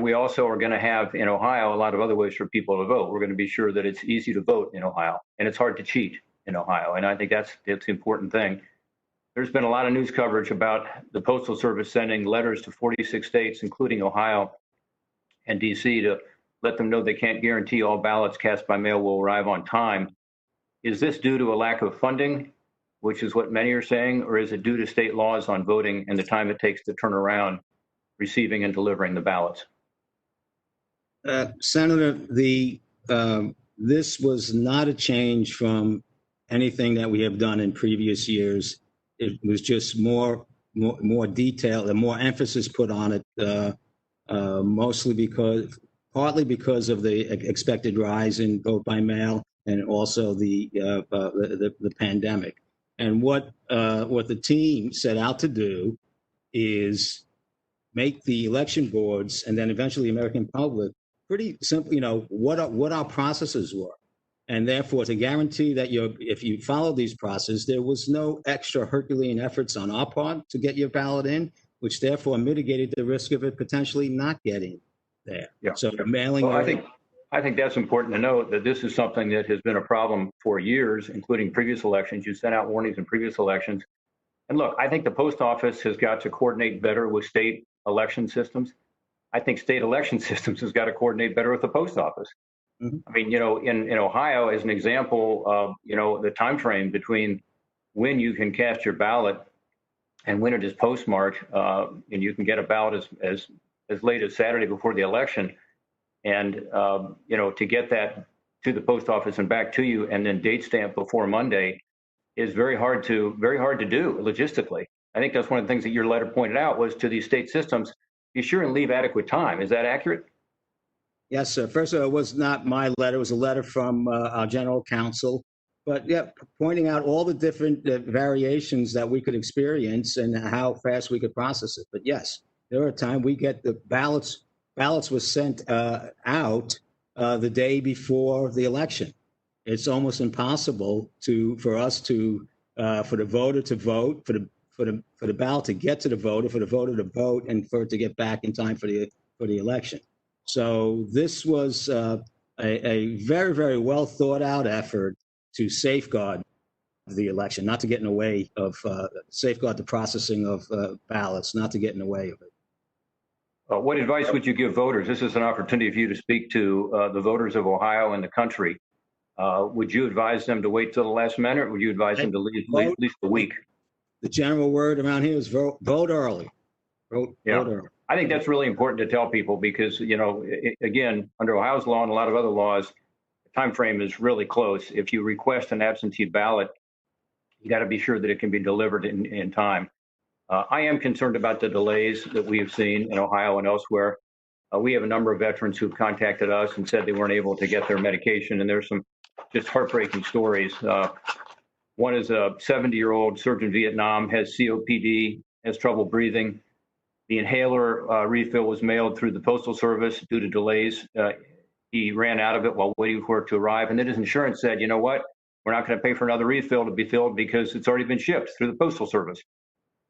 we also are going to have in Ohio a lot of other ways for people to vote. We're going to be sure that it's easy to vote in Ohio, and it's hard to cheat in Ohio, and I think that's the important thing. There's been a lot of news coverage about the Postal Service sending letters to 46 states, including Ohio and D.C., to let them know they can't guarantee all ballots cast by mail will arrive on time. Is this due to a lack of funding, which is what many are saying, or is it due to state laws on voting and the time it takes to turn around receiving and delivering the ballots? Senator, this was not a change from anything that we have done in previous years. It was just more detail and more emphasis put on it, partly because of the expected rise in vote by mail, and also the pandemic. And what the team set out to do is make the election boards and then eventually the American public pretty simple, what our processes were. And therefore, to guarantee that if you follow these processes, there was no extra Herculean efforts on our part to get your ballot in, which therefore mitigated the risk of it potentially not getting there. Yeah. So mailing. Well, I think that's important to note, that this is something that has been a problem for years, including previous elections. You sent out warnings in previous elections. And look, I think the post office has got to coordinate better with state election systems. I think state election systems has got to coordinate better with the post office. Mm-hmm. I mean, in Ohio, as an example, the time frame between when you can cast your ballot and when it is postmarked, and you can get a ballot as late as Saturday before the election, and to get that to the post office and back to you, and then date stamp before Monday, is very hard to do logistically. I think that's one of the things that your letter pointed out, was to these state systems, be sure and leave adequate time. Is that accurate? Yes, sir. First of all, it was not my letter. It was a letter from our general counsel. But yeah, pointing out all the different variations that we could experience and how fast we could process it. But yes, there are times we get the ballots were sent out the day before the election. It's almost impossible for the voter to vote, for the ballot to get to the voter, for the voter to vote, and for it to get back in time for the election. So this was a very, very well thought out effort to safeguard the election, not to get in the way of safeguard the processing of ballots, not to get in the way of it. What advice would you give voters? This is an opportunity for you to speak to the voters of Ohio and the country. Would you advise them to wait till the last minute, or would you advise them to leave at least a week? The general word around here is vote early. Vote early. I think that's really important to tell people because, you know, again, under Ohio's law and a lot of other laws, the time frame is really close. If you request an absentee ballot, you got to be sure that it can be delivered in time. I am concerned about the delays that we've seen in Ohio and elsewhere. We have a number of veterans who've contacted us and said they weren't able to get their medication, and there's some just heartbreaking stories. One is a 70-year-old surgeon in Vietnam, has COPD, has trouble breathing. The inhaler refill was mailed through the Postal Service due to delays. He ran out of it while waiting for it to arrive. And then his insurance said, you know what, we're not going to pay for another refill to be filled because it's already been shipped through the Postal Service.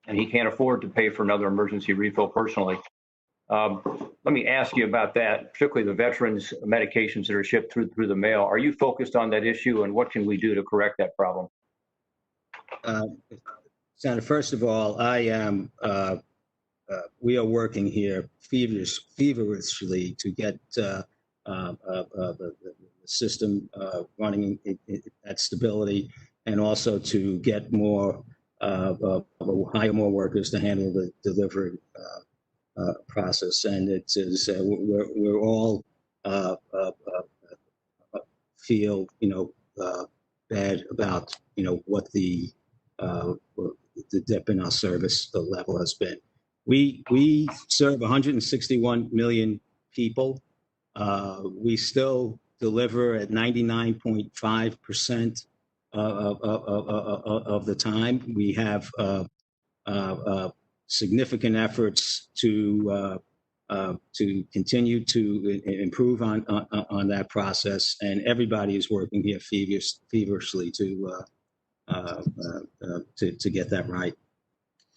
And he can't afford to pay for another emergency refill personally. Let me ask you about that, particularly the veterans' medications that are shipped through the mail. Are you focused on that issue, and what can we do to correct that problem? Senator, first of all, I am. We are working here feverishly to get the system running at stability, and also to get more hire more workers to handle the delivery process. And it is we're all feel bad about what the dip in our service level has been. We serve 161 million people. We still deliver at 99.5% of the time. We have significant efforts to continue to improve on that process, and everybody is working here feverishly to get that right.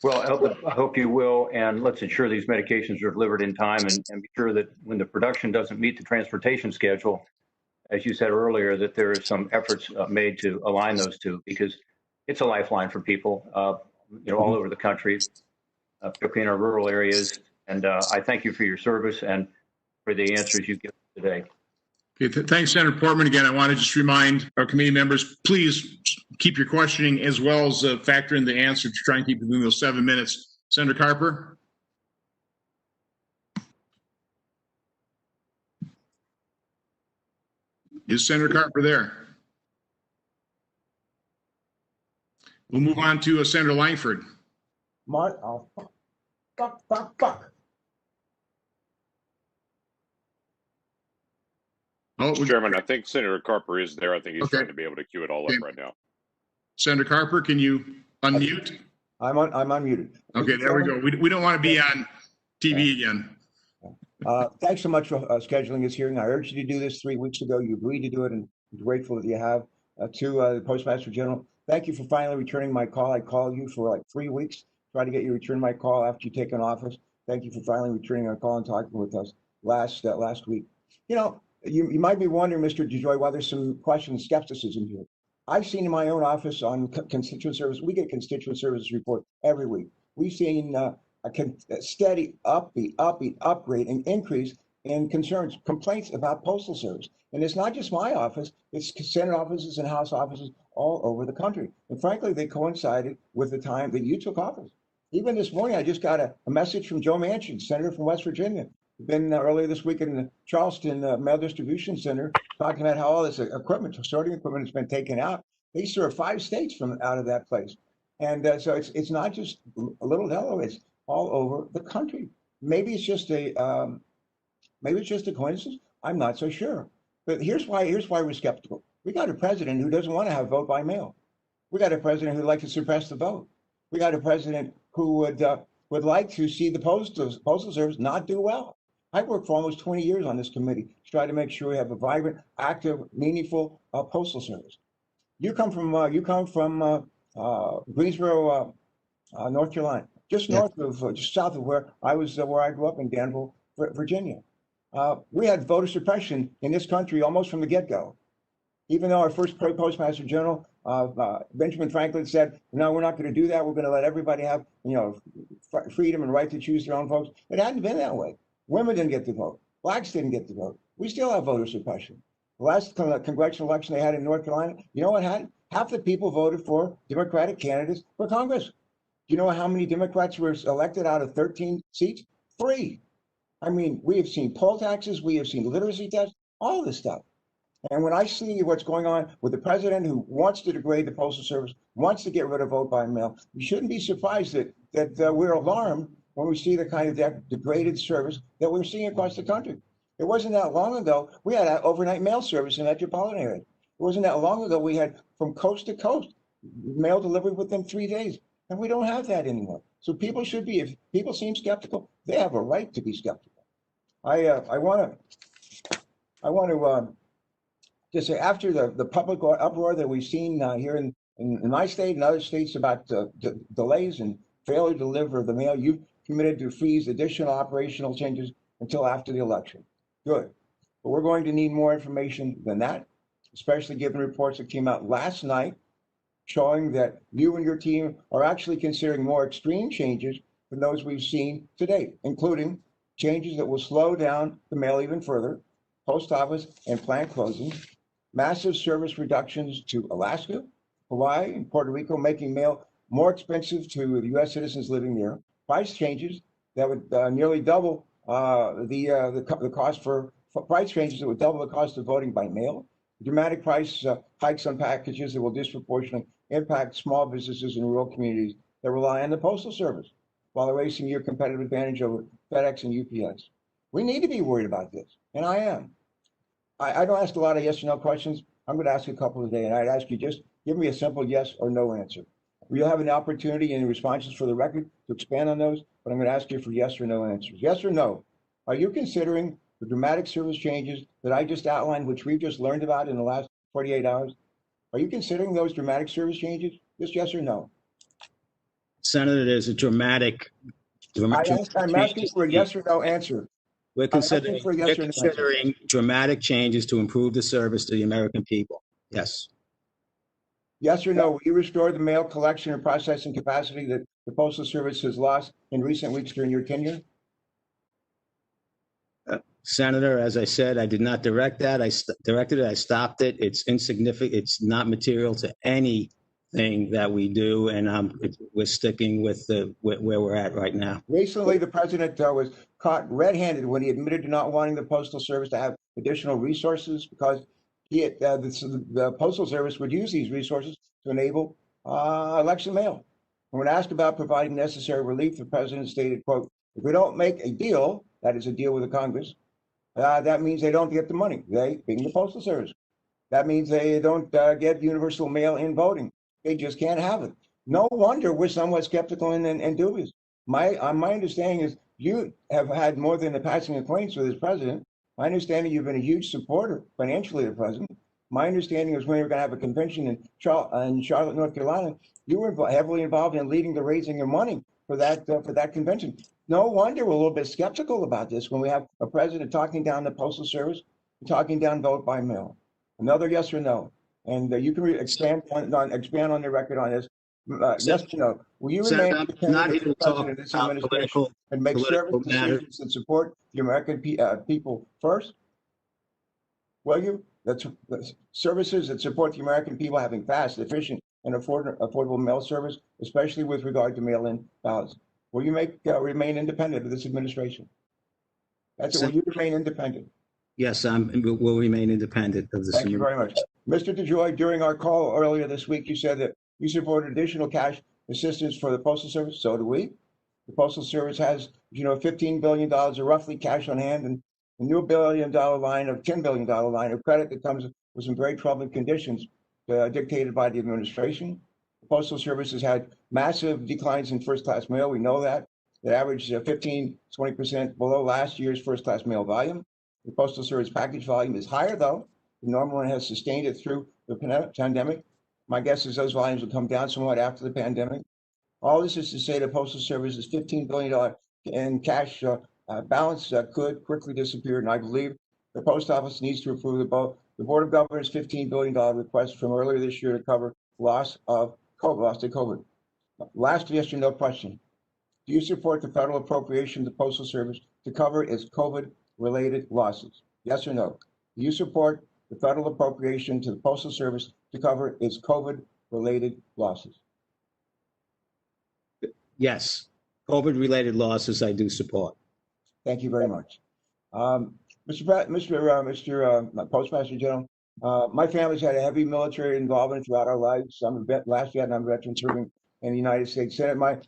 Well, I hope you will, and let's ensure these medications are delivered in time, and be sure that when the production doesn't meet the transportation schedule, as you said earlier, that there is some efforts made to align those two, because it's a lifeline for people, all over the country, particularly in our rural areas. And I thank you for your service and for the answers you give today. Okay, thanks, Senator Portman. Again, I want to just remind our committee members, please keep your questioning as well as factor in the answer to try and keep within those 7 minutes. Senator Carper? Is Senator Carper there? We'll move on to Senator Langford. Fuck. Oh, Mr. Chairman, I think Senator Carper is there. I think he's trying to be able to queue it all up right now. Senator Carper, can you unmute? I'm unmuted. Okay, there we go. We don't want to be on TV again. Thanks so much for scheduling this hearing. I urged you to do this 3 weeks ago. You agreed to do it, and I'm grateful that you have. To the Postmaster General, thank you for finally returning my call. I called you for like 3 weeks, tried to get you to return my call after you taken office. Thank you for finally returning our call and talking with us last week. You might be wondering, Mr. DeJoy, why there's some questions, skepticism here. I've seen in my own office on constituent service, we get constituent services report every week. We've seen a steady upgrade and increase in concerns, complaints about postal service. And it's not just my office, it's Senate offices and House offices all over the country. And frankly, they coincided with the time that you took office. Even this morning, I just got a message from Joe Manchin, Senator from West Virginia. Been earlier this week in the Charleston Mail Distribution Center, talking about how all this equipment, sorting equipment, has been taken out. They serve 5 states from out of that place, and so it's not just a little Delaware; it's all over the country. Maybe it's just a coincidence. I'm not so sure. But here's why we're skeptical. We got a president who doesn't want to have vote by mail. We got a president who'd like to suppress the vote. We got a president who would like to see the postal service not do well. I've worked for almost 20 years on this committee to try to make sure we have a vibrant, active, meaningful postal service. You come from Greensboro, North Carolina, just north of, just south of where I grew up in Danville, Virginia. We had voter suppression in this country almost from the get-go. Even though our first Postmaster General, Benjamin Franklin, said, "No, we're not going to do that. We're going to let everybody have, freedom and right to choose their own votes." It hadn't been that way. Women didn't get to vote. Blacks didn't get to vote. We still have voter suppression. The last congressional election they had in North Carolina, you know what happened? Half the people voted for Democratic candidates for Congress. Do you know how many Democrats were elected out of 13 seats? 3. I mean, we have seen poll taxes, we have seen literacy tests, all this stuff. And when I see what's going on with the president who wants to degrade the Postal Service, wants to get rid of vote by mail, we shouldn't be surprised that we're alarmed when we see the kind of degraded service that we're seeing across the country. It wasn't that long ago, we had an overnight mail service in the metropolitan area. It wasn't that long ago, we had from coast to coast mail delivered within 3 days. And we don't have that anymore. So people should be, if people seem skeptical, they have a right to be skeptical. I want to just say, after the public uproar that we've seen here in my state and other states about delays and failure to deliver the mail, you've committed to freeze additional operational changes until after the election. Good. But we're going to need more information than that, especially given reports that came out last night showing that you and your team are actually considering more extreme changes than those we've seen to date, including changes that will slow down the mail even further, post office and plant closings, massive service reductions to Alaska, Hawaii, and Puerto Rico, making mail more expensive to the U.S. citizens living there, price changes that would nearly double the cost for price changes that would double the cost of voting by mail, dramatic price hikes on packages that will disproportionately impact small businesses in rural communities that rely on the Postal Service while erasing your competitive advantage over FedEx and UPS. We need to be worried about this, and I am. I don't ask a lot of yes or no questions. I'm going to ask a couple today, and I'd ask you just give me a simple yes or no answer. You'll have an opportunity in responses for the record to expand on those, but I'm going to ask you for yes or no answers. Yes or no, are you considering the dramatic service changes that I just outlined, which we've just learned about in the last 48 hours? Are you considering those dramatic service changes? Just yes or no? Senator, there's a dramatic I'm asking for a yes or no answer. We're considering dramatic changes to improve the service to the American people. Yes. Yes or no, will you restore the mail collection and processing capacity that the Postal Service has lost in recent weeks during your tenure? Senator, as I said, I did not direct that. I directed it. I stopped it. It's insignificant. It's not material to anything that we do, and we're sticking with where we're at right now. Recently, the president was caught red-handed when he admitted to not wanting the Postal Service to have additional resources because the Postal Service would use these resources to enable election mail. And when asked about providing necessary relief, the president stated, quote, "If we don't make a deal, that is a deal with the Congress, that means they don't get the money, they being the Postal Service. That means they don't get universal mail-in voting. They just can't have it." No wonder we're somewhat skeptical and dubious. My understanding is you have had more than a passing acquaintance with this president. My understanding, you've been a huge supporter financially of the president. My understanding is when we were going to have a convention in Charlotte, North Carolina, you were heavily involved in leading the raising of money for that convention. No wonder we're a little bit skeptical about this when we have a president talking down the Postal Service, talking down vote by mail. Another yes or no, and you can expand on the record on this. Yes or no? Will you remain independent of the president and this administration and make service decisions that support the American people first? Will you? That's services that support the American people having fast, efficient, and affordable mail service, especially with regard to mail-in ballots. Will you remain independent of this administration? Will you remain independent? Yes, we'll remain independent of this. Thank you very much. Mr. DeJoy, during our call earlier this week, you said that you supported additional cash assistance for the Postal Service. So do we. The Postal Service has, $15 billion of roughly cash on hand and a new $10 billion line of credit that comes with some very troubling conditions dictated by the administration. The Postal Service has had massive declines in first-class mail. We know that. It averaged 15-20% below last year's first-class mail volume. The Postal Service package volume is higher, though. The normal one has sustained it through the pandemic. My guess is those volumes will come down somewhat after the pandemic. All this is to say the Postal Service's $15 billion in cash balance could quickly disappear, and I believe the Post Office needs to approve the Board of Governors' $15 billion request from earlier this year to cover loss to COVID. Last yes or no question. Do you support the federal appropriation to the Postal Service to cover its COVID-related losses? Yes or no? Do you support the federal appropriation to the Postal Service to cover its COVID-related losses? Yes, COVID-related losses I do support. Thank you very much. Mr. Postmaster General, my family's had a heavy military involvement throughout our lives. I'm a last Vietnam veteran serving in the United States Senate. My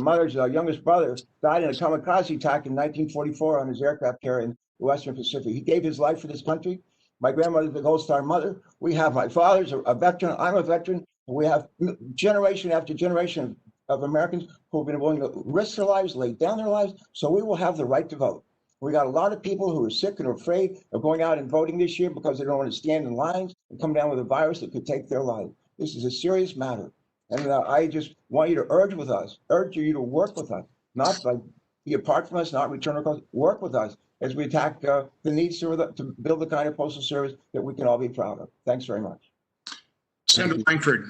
mother's youngest brother died in a kamikaze attack in 1944 on his aircraft carrier in the Western Pacific. He gave his life for this country. My grandmother's the Gold Star mother. We have my father's a veteran. I'm a veteran. We have generation after generation of Americans who have been willing to risk their lives, lay down their lives, so we will have the right to vote. We got a lot of people who are sick and are afraid of going out and voting this year because they don't want to stand in lines and come down with a virus that could take their life. This is a serious matter. And I just want you to urge you to work with us, not like be apart from us, not return our calls, work with us as we attack the needs to build the kind of postal service that we can all be proud of. Thanks very much. Senator Langford.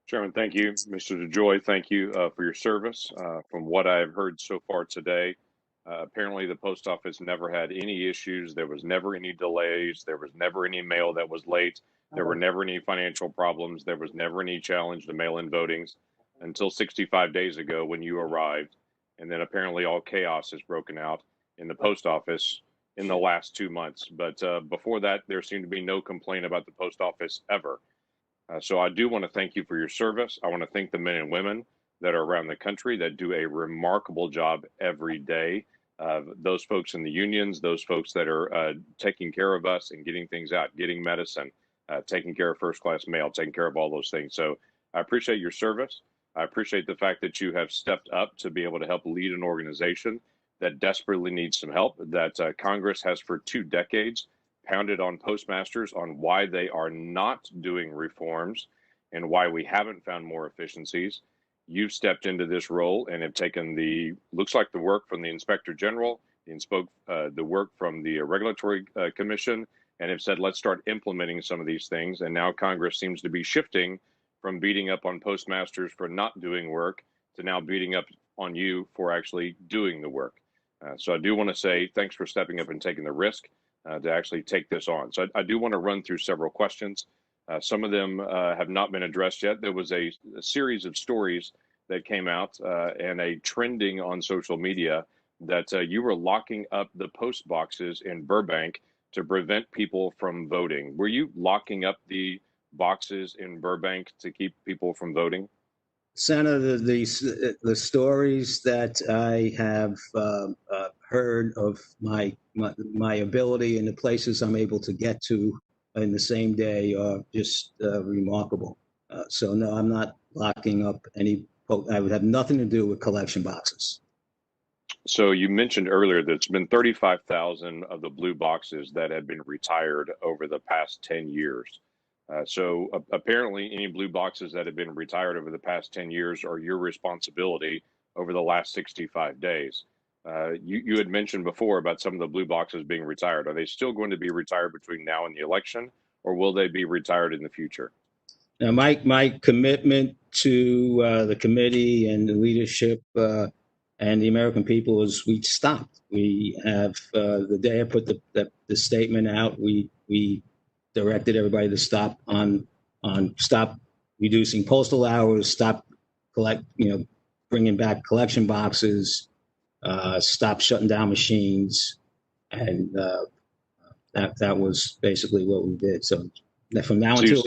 Chairman, thank you. Mr. DeJoy, thank you for your service. From what I've heard so far today, apparently the post office never had any issues. There was never any delays. There was never any mail that was late. There were never any financial problems. There was never any challenge to mail-in votings until 65 days ago when you arrived. And then apparently all chaos has broken out in the post office in the last 2 months. But before that, there seemed to be no complaint about the post office ever. So I do want to thank you for your service. I want to thank the men and women that are around the country that do a remarkable job every day. Those folks in the unions, those folks that are taking care of us and getting things out, getting medicine, taking care of first-class mail, taking care of all those things. So I appreciate your service. I appreciate the fact that you have stepped up to be able to help lead an organization that desperately needs some help, that Congress has for 2 decades pounded on postmasters on why they are not doing reforms and why we haven't found more efficiencies. You've stepped into this role and have taken looks like the work from the Inspector General, the work from the Regulatory Commission, and have said, let's start implementing some of these things. And now Congress seems to be shifting from beating up on postmasters for not doing work to now beating up on you for actually doing the work. So I do want to say thanks for stepping up and taking the risk to actually take this on. So I do want to run through several questions. Some of them have not been addressed yet. There was a series of stories that came out and a trending on social media that you were locking up the post boxes in Burbank to prevent people from voting. Were you locking up the boxes in Burbank to keep people from voting? Senator, the stories that I have heard of my ability and the places I'm able to get to in the same day are just remarkable. So no, I'm not locking up any. I would have nothing to do with collection boxes. So you mentioned earlier that it's been 35,000 of the blue boxes that have been retired over the past 10 years. So apparently any blue boxes that have been retired over the past 10 years are your responsibility over the last 65 days. You had mentioned before about some of the blue boxes being retired. Are they still going to be retired between now and the election, or will they be retired in the future? Now, my commitment to the committee and the leadership and the American people is we stopped. We have the day I put the statement out, we directed everybody to stop reducing postal hours, stop bringing back collection boxes, stop shutting down machines, and that was basically what we did. So from now until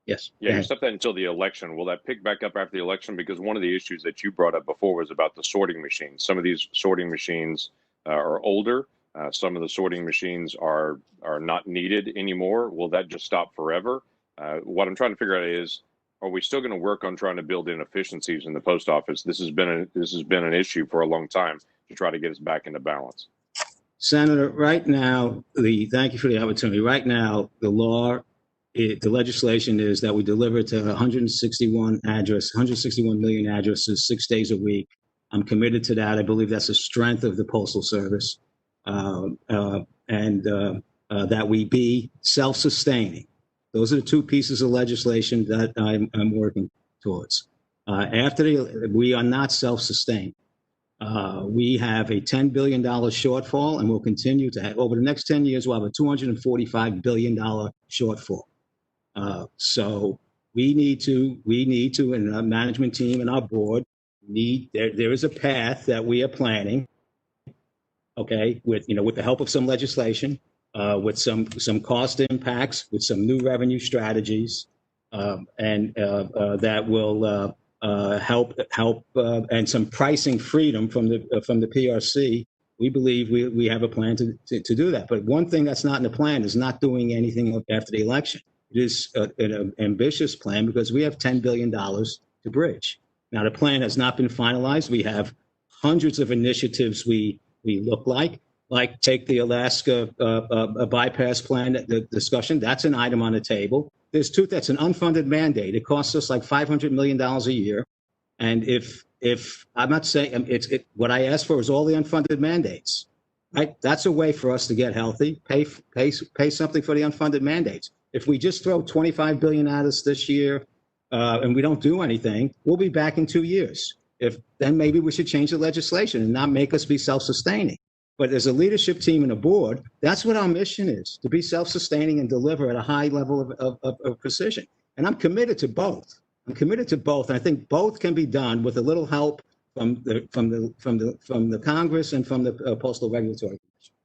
yes, yeah, you stopped that until the election. Will that pick back up after the election? Because one of the issues that you brought up before was about the sorting machines. Some of these sorting machines are older. Some of the sorting machines are not needed anymore. Will that just stop forever? What I'm trying to figure out is, are we still going to work on trying to build in efficiencies in the post office? This has been an issue for a long time to try to get us back into balance. Senator, right now, thank you for the opportunity. Right now, the legislation is that we deliver to 161 million addresses 6 days a week. I'm committed to that. I believe that's a strength of the Postal Service. And that we be self-sustaining. Those are the 2 pieces of legislation that I'm working towards. We are not self-sustained. We have a $10 billion shortfall, and we'll continue to have, over the next 10 years, we'll have a $245 billion shortfall. So we need to, and our management team and our board there is a path that we are planning, okay, with the help of some legislation, with some cost impacts, with some new revenue strategies, and that will help and some pricing freedom from the PRC. We believe we have a plan to do that. But one thing that's not in the plan is not doing anything after the election. It is an ambitious plan because we have $10 billion to bridge. Now, the plan has not been finalized. We have hundreds of initiatives we look like take the Alaska bypass plan, the discussion. That's an item on the table. That's an unfunded mandate. It costs us like $500 million a year. And if I'm not saying what I asked for is all the unfunded mandates, right? That's a way for us to get healthy, pay something for the unfunded mandates. If we just throw $25 billion at us this year and we don't do anything, we'll be back in 2 years. Then maybe we should change the legislation and not make us be self-sustaining. But as a leadership team and a board, that's what our mission is, to be self-sustaining and deliver at a high level of precision. And I'm committed to both. And I think both can be done with a little help from the Congress and from the Postal Regulatory Commission.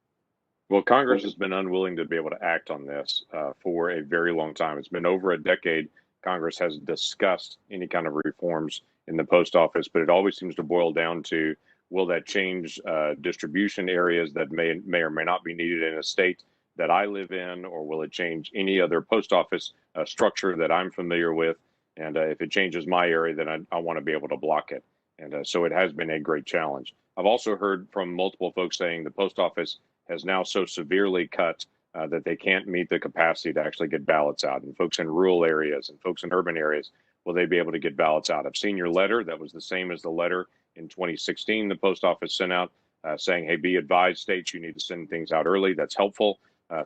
Well, Congress has been unwilling to be able to act on this for a very long time. It's been over a decade. Congress has discussed any kind of reforms in the post office, but it always seems to boil down to, will that change distribution areas that may or may not be needed in a state that I live in, or will it change any other post office structure that I'm familiar with? And if it changes my area, then I want to be able to block it. And so it has been a great challenge. I've also heard from multiple folks saying the post office has now so severely cut that they can't meet the capacity to actually get ballots out. And folks in rural areas and folks in urban areas, will they be able to get ballots out? I've seen your letter. That was the same as the letter in 2016 the post office sent out saying, hey, be advised, states, you need to send things out early. That's helpful.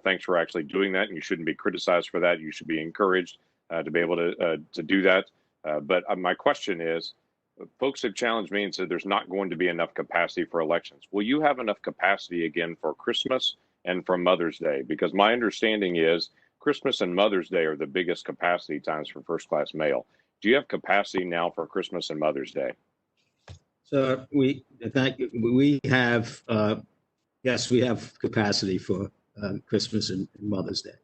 Thanks for actually doing that. And you shouldn't be criticized for that. You should be encouraged to be able to do that. But my question is, folks have challenged me and said there's not going to be enough capacity for elections. Will you have enough capacity again for Christmas and for Mother's Day? Because my understanding is Christmas and Mother's Day are the biggest capacity times for first-class mail. Do you have capacity now for Christmas and Mother's Day? So we have, yes, we have capacity for Christmas and Mother's Day.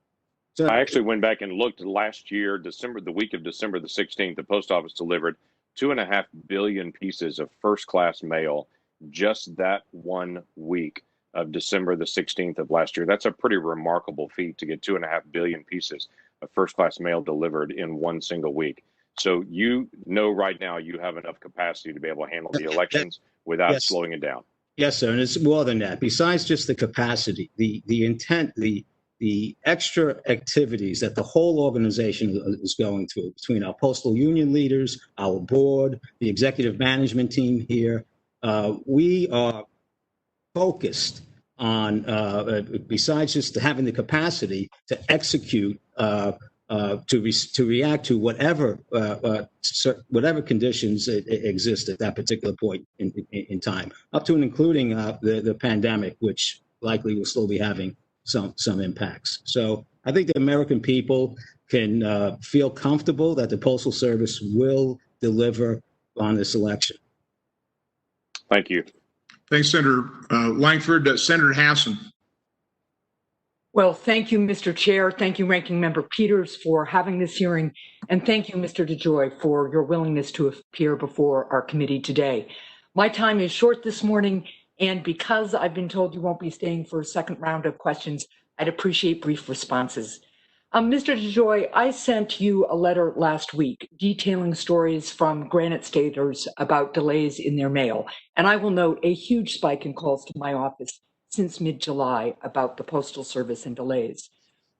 So I actually went back and looked last year, the week of December the 16th, the post office delivered 2.5 billion pieces of first-class mail just that 1 week of December the 16th of last year. That's a pretty remarkable feat to get 2.5 billion pieces of first-class mail delivered in one single week. So you know right now you have enough capacity to be able to handle the elections without slowing it down. Yes, sir, and it's more than that. Besides just the capacity, the intent, the extra activities that the whole organization is going through between our postal union leaders, our board, the executive management team here, we are focused on, besides just having the capacity to execute, to react to whatever conditions exist at that particular point in time, up to and including the pandemic, which likely will still be having some impacts. So I think the American people can feel comfortable that the Postal Service will deliver on this election. Thank you. Thanks, Senator Langford. Senator Hassan. Well, thank you, Mr. Chair. Thank you, Ranking Member Peters, for having this hearing. And thank you, Mr. DeJoy, for your willingness to appear before our committee today. My time is short this morning, and because I've been told you won't be staying for a second round of questions, I'd appreciate brief responses. Mr. DeJoy, I sent you a letter last week detailing stories from Granite Staters about delays in their mail. And I will note a huge spike in calls to my office since mid-July about the Postal Service and delays.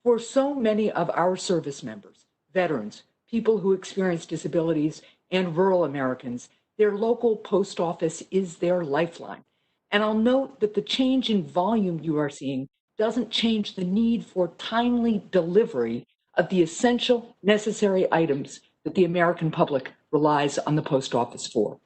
For so many of our service members, veterans, people who experience disabilities, and rural Americans, their local post office is their lifeline. And I'll note that the change in volume you are seeing doesn't change the need for timely delivery of the essential necessary items that the American public relies on the post office for.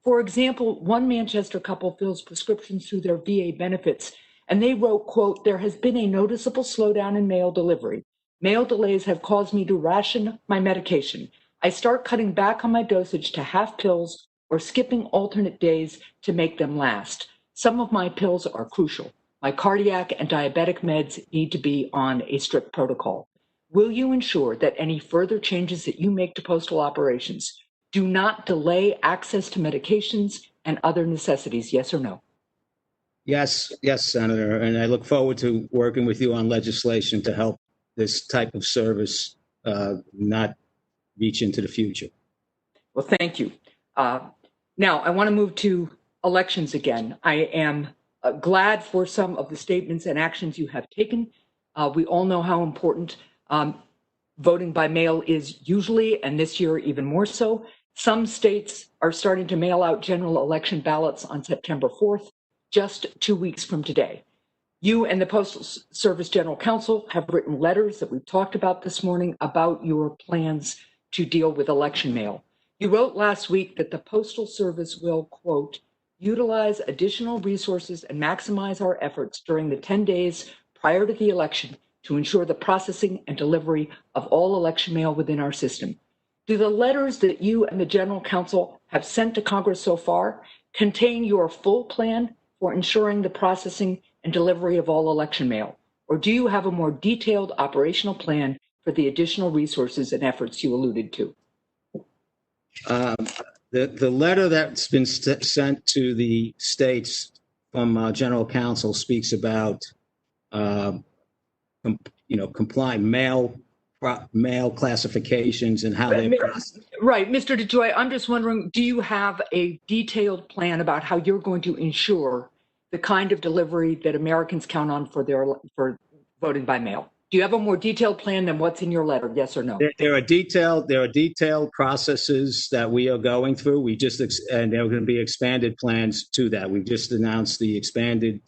For example, one Manchester couple fills prescriptions through their VA benefits, and they wrote, quote, "There has been a noticeable slowdown in mail delivery. Mail delays have caused me to ration my medication. I start cutting back on my dosage to half pills or skipping alternate days to make them last. Some of my pills are crucial. My cardiac and diabetic meds need to be on a strict protocol. Will you ensure that any further changes that you make to postal operations do not delay access to medications and other necessities? Yes or no?" Yes, yes, Senator, and I look forward to working with you on legislation to help this type of service not reach into the future. Well, thank you. Now, I want to move to elections again. I am glad for some of the statements and actions you have taken. We all know how important voting by mail is usually, and this year even more so. Some states are starting to mail out general election ballots on September 4th, just 2 weeks from today. You and the Postal Service General Counsel have written letters that we've talked about this morning about your plans to deal with election mail. You wrote last week that the Postal Service will, quote, "utilize additional resources and maximize our efforts during the 10 days prior to the election to ensure the processing and delivery of all election mail within our system." Do the letters that you and the General Counsel have sent to Congress so far contain your full plan for ensuring the processing and delivery of all election mail? Or do you have a more detailed operational plan for the additional resources and efforts you alluded to? The letter that's been sent to the states from General Counsel speaks about, complying mail classifications and how they process. Right, Mr. DeJoy, I'm just wondering, do you have a detailed plan about how you're going to ensure the kind of delivery that Americans count on for voting by mail? Do you have a more detailed plan than what's in your letter? Yes or no? There are detailed processes that we are going through. And there are going to be expanded plans to that. We've just announced the expanded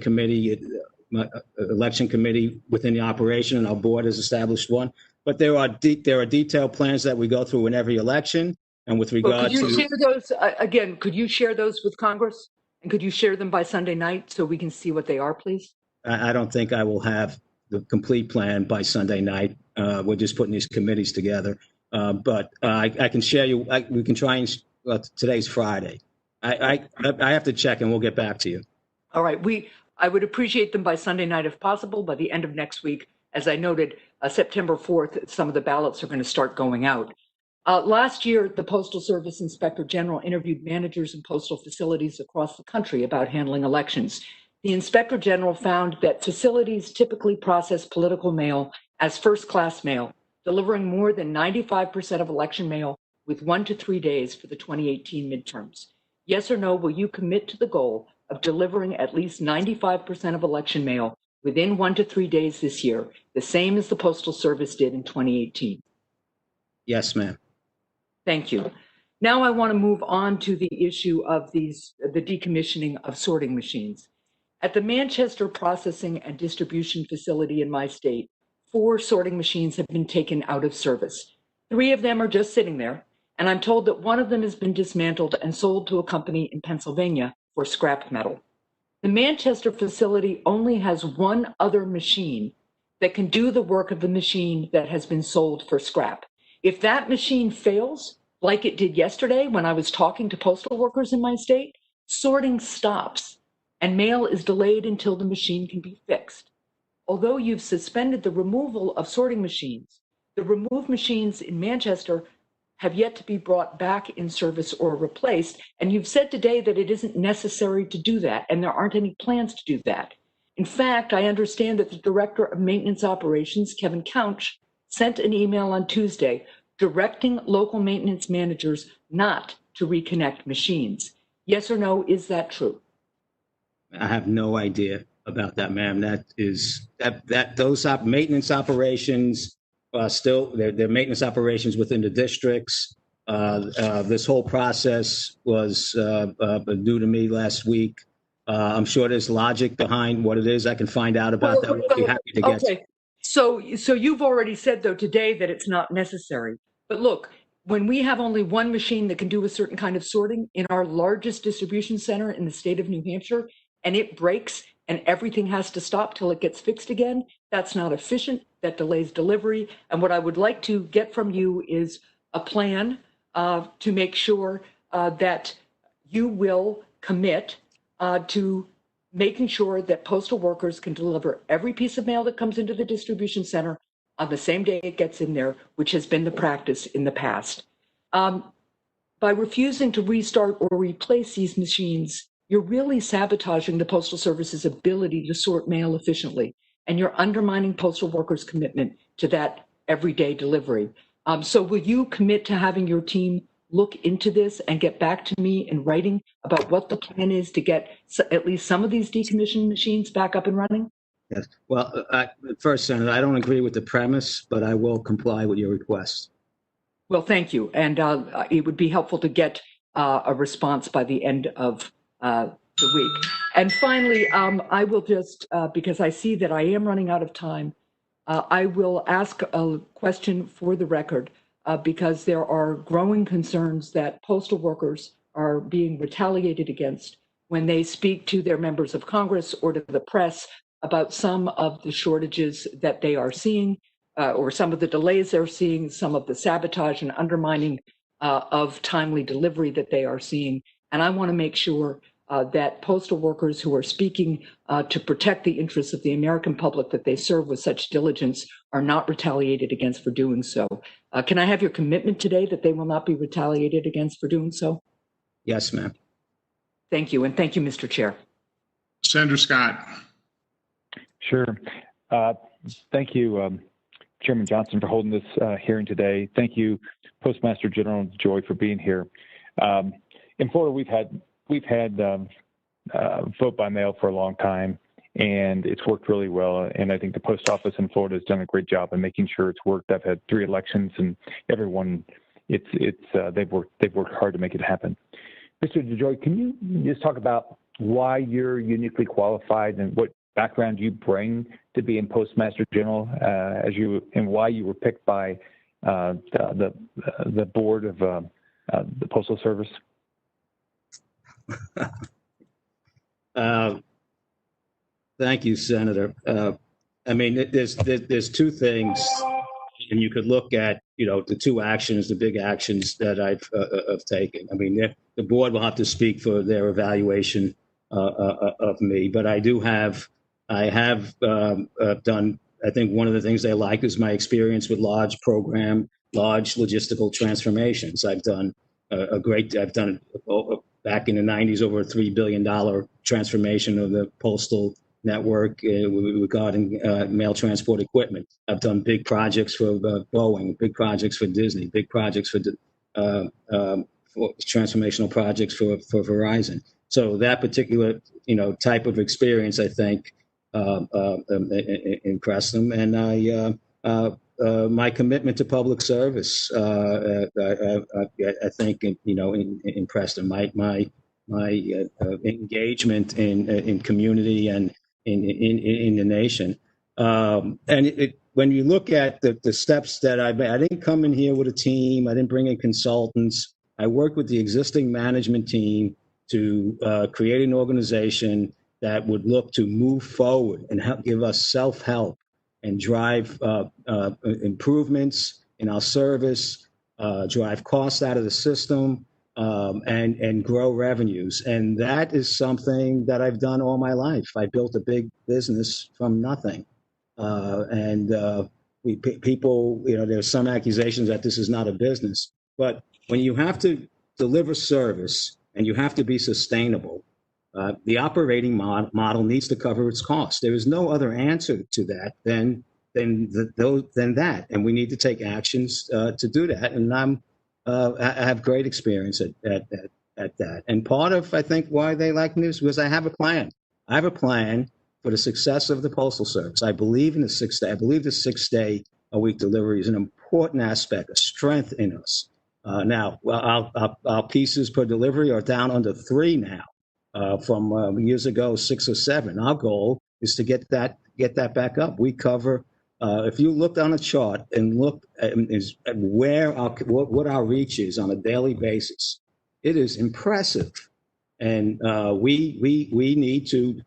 committee, election committee within the operation, and our board has established one. But there are detailed plans that we go through in every election. And with regard to, could you share those again? Could you share those with Congress? And could you share them by Sunday night so we can see what they are, please? I don't think I will have the complete plan by Sunday night. We're just putting these committees together. But I can share you. We can try and. Today's Friday. I have to check, and we'll get back to you. All right. I would appreciate them by Sunday night if possible. By the end of next week, as I noted, September 4th, some of the ballots are going to start going out. Last year, the Postal Service Inspector General interviewed managers in postal facilities across the country about handling elections. The Inspector General found that facilities typically process political mail as first-class mail, delivering more than 95% of election mail with 1 to 3 days for the 2018 midterms. Yes or no, will you commit to the goal of delivering at least 95% of election mail within 1 to 3 days this year, the same as the Postal Service did in 2018? Yes, ma'am. Thank you. Now I want to move on to the issue of the decommissioning of sorting machines. At the Manchester Processing and Distribution Facility in my state, 4 sorting machines have been taken out of service. 3 of them are just sitting there, and I'm told that 1 of them has been dismantled and sold to a company in Pennsylvania for scrap metal. The Manchester facility only has 1 other machine that can do the work of the machine that has been sold for scrap. If that machine fails, like it did yesterday when I was talking to postal workers in my state, sorting stops and mail is delayed until the machine can be fixed. Although you've suspended the removal of sorting machines, the removed machines in Manchester have yet to be brought back in service or replaced. And you've said today that it isn't necessary to do that, and there aren't any plans to do that. In fact, I understand that the Director of Maintenance Operations, Kevin Couch, sent an email on Tuesday directing local maintenance managers not to reconnect machines. Yes or no, is that true? I have no idea about that, ma'am. Those maintenance operations still, they're maintenance operations within the districts. This whole process was new to me last week. I'm sure there's logic behind what it is. I can find out about that. We'll be happy to get to. So you've already said, though, today that it's not necessary. But look, when we have only one machine that can do a certain kind of sorting in our largest distribution center in the state of New Hampshire, and it breaks and everything has to stop till it gets fixed again, that's not efficient. That delays delivery. And what I would like to get from you is a plan to make sure that you will commit to making sure that postal workers can deliver every piece of mail that comes into the distribution center on the same day it gets in there, which has been the practice in the past. By refusing to restart or replace these machines, you're really sabotaging the Postal Service's ability to sort mail efficiently, and you're undermining postal workers' commitment to that everyday delivery. So will you commit to having your team look into this and get back to me in writing about what the plan is to get at least some of these decommissioned machines back up and running? Yes. Well, first, Senator, I don't agree with the premise, but I will comply with your request. Well, thank you. And it would be helpful to get a response by the end of the week. And finally, I will just, because I see that I am running out of time, I will ask a question for the record because there are growing concerns that postal workers are being retaliated against when they speak to their members of Congress or to the press about some of the shortages that they are seeing, or some of the delays they're seeing, some of the sabotage and undermining of timely delivery that they are seeing. And I want to make sure that postal workers who are speaking to protect the interests of the American public that they serve with such diligence are not retaliated against for doing so. Can I have your commitment today that they will not be retaliated against for doing so? Yes, ma'am. Thank you. And thank you, Mr. Chair. Senator Scott. Sure. Thank you, Chairman Johnson, for holding this hearing today. Thank you, Postmaster General DeJoy, for being here. In Florida, we've had vote by mail for a long time, and it's worked really well. And I think the post office in Florida has done a great job in making sure it's worked. I've had 3 elections, and everyone, they've worked hard to make it happen. Mr. DeJoy, can you just talk about why you're uniquely qualified and what background you bring to being Postmaster General, and why you were picked by the board of the Postal Service? Thank you, Senator. I mean, there's 2 things, and you could look at, the 2 actions, the big actions that I've taken. I mean, the board will have to speak for their evaluation of me, but I have done, I think one of the things they like is my experience with large logistical transformations. I've done back in the 90s, over a $3 billion transformation of the postal network regarding mail transport equipment. I've done big projects for Boeing, big projects for Disney, big projects for transformational projects for Verizon. So that particular, type of experience, I think, impressed them, and my commitment to public service, I think, impressed them. My engagement in community and in the nation, and when you look at the steps that I made, I didn't come in here with a team. I didn't bring in consultants. I worked with the existing management team to create an organization that would look to move forward and give us self-help and drive improvements in our service, drive costs out of the system, and grow revenues. And that is something that I've done all my life. I built a big business from nothing. People, there's some accusations that this is not a business. But when you have to deliver service and you have to be sustainable, the operating model needs to cover its costs. There is no other answer to that than that, and we need to take actions to do that. And I have great experience at that. And part of, I think, why they like me is because I have a plan. I have a plan for the success of the Postal Service. I believe in the 6 day. I believe the 6-day-a-week delivery is an important aspect, a strength in us. Now, our pieces per delivery are down under 3 now. From years ago, 6 or 7. Our goal is to get that back up. We cover If you look on a chart and look at where what our reach is on a daily basis, it is impressive. And we need to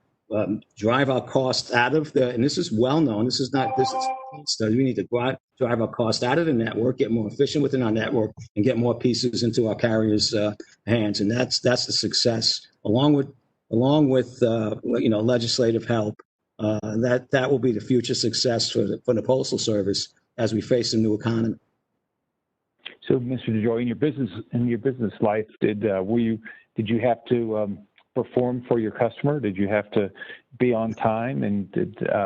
drive our costs out of and this is well known. This is study. We need to drive our costs out of the network, get more efficient within our network, and get more pieces into our carriers' hands. And that's the success, along with legislative help. That will be the future success for the Postal Service as we face a new economy. So, Mr. DeJoy, in your business life, did you have to perform for your customer? Did you have to be on time, and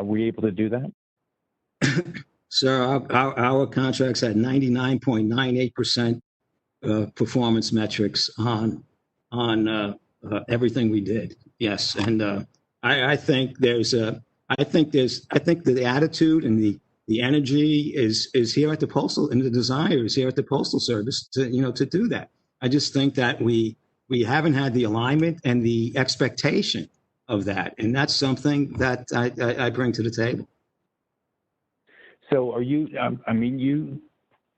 were you able to do that? Sir, our contracts had 99.98% performance metrics on everything we did. Yes, and I think the attitude and the energy is here at the Postal, and the desire is here at the Postal Service to do that. I just think that we haven't had the alignment and the expectation of that, and that's something that I bring to the table. So, are you? You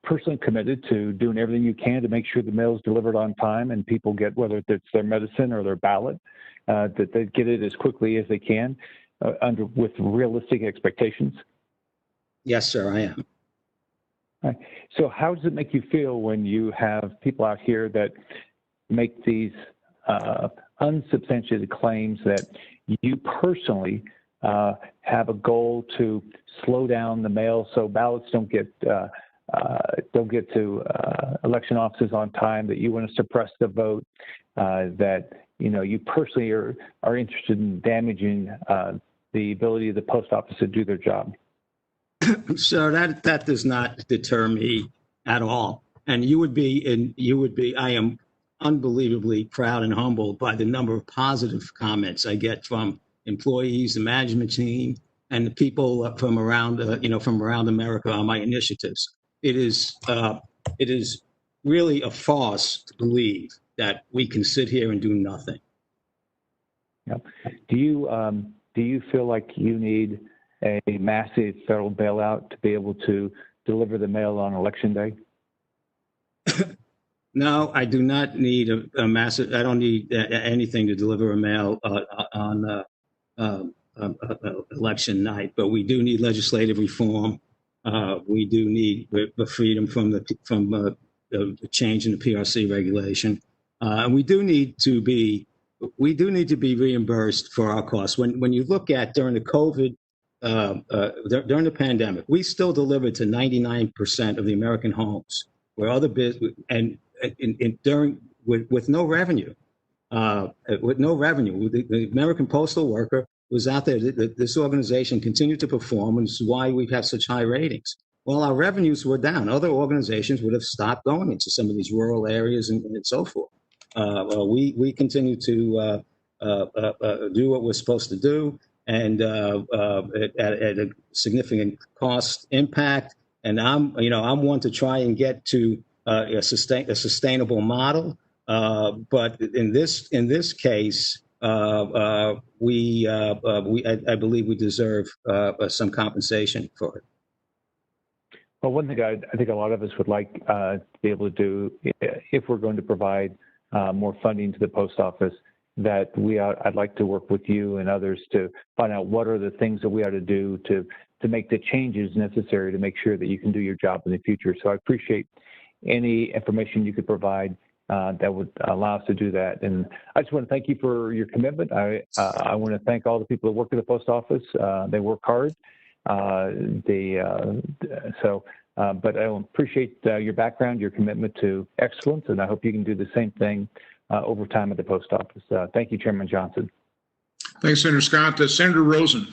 personally committed to doing everything you can to make sure the mail is delivered on time and people get, whether it's their medicine or their ballot, that they get it as quickly as they can, with realistic expectations? Yes, sir, I am. Right. So how does it make you feel when you have people out here that make these unsubstantiated claims that you personally have a goal to slow down the mail so ballots don't get to election offices on time, that you want to suppress the vote, that you personally are interested in damaging the ability of the post office to do their job? Sir, that does not deter me at all. And I am unbelievably proud and humbled by the number of positive comments I get from employees, the management team, and the people from around America on my initiatives. It is really a farce to believe that we can sit here and do nothing. Yep. Do you feel like you need a massive federal bailout to be able to deliver the mail on Election Day? No, I do not need a massive. I don't need anything to deliver a mail on election night. But we do need legislative reform. We do need the freedom from the change in the PRC regulation, and we do need to be reimbursed for our costs. When you look at during the COVID. During the pandemic, we still delivered to 99% of the American homes, where other business with no revenue. The American postal worker was out there. This organization continued to perform, and this is why we have such high ratings. Well, our revenues were down. Other organizations would have stopped going into some of these rural areas and so forth. We continue to do what we're supposed to do. And at a significant cost impact, and I'm one to try and get to a sustainable model. But in this case, I believe we deserve some compensation for it. Well, one thing I think a lot of us would like to be able to do, if we're going to provide more funding to the post office, that I'd like to work with you and others to find out what are the things that we ought to do to make the changes necessary to make sure that you can do your job in the future. So I appreciate any information you could provide that would allow us to do that. And I just want to thank you for your commitment. I want to thank all the people that work at the post office. They work hard. But I appreciate your background, your commitment to excellence, and I hope you can do the same thing over time at the post office. Thank you, Chairman Johnson. Thanks, Senator Scott. Senator Rosen.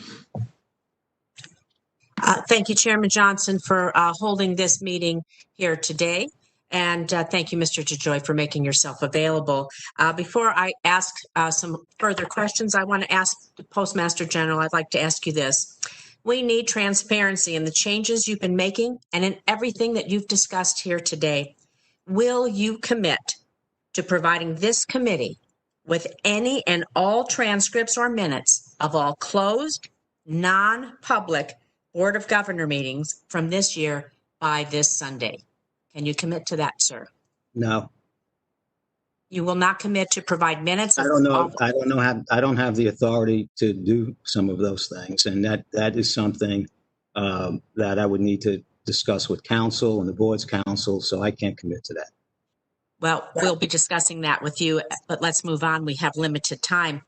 Thank you, Chairman Johnson, for holding this meeting here today. And thank you, Mr. DeJoy, for making yourself available. Before I ask some further questions, I want to ask the Postmaster General, I'd like to ask you this. We need transparency in the changes you've been making and in everything that you've discussed here today. Will you commit to providing this committee with any and all transcripts or minutes of all closed, non-public Board of Governor meetings from this year by this Sunday. Can you commit to that, sir? No, You will not commit to provide minutes? I don't know. I don't have the authority to do some of those things. And that is something that I would need to discuss with counsel and the board's counsel. So I can't commit to that. Well, we'll be discussing that with you, but let's move on. We have limited time.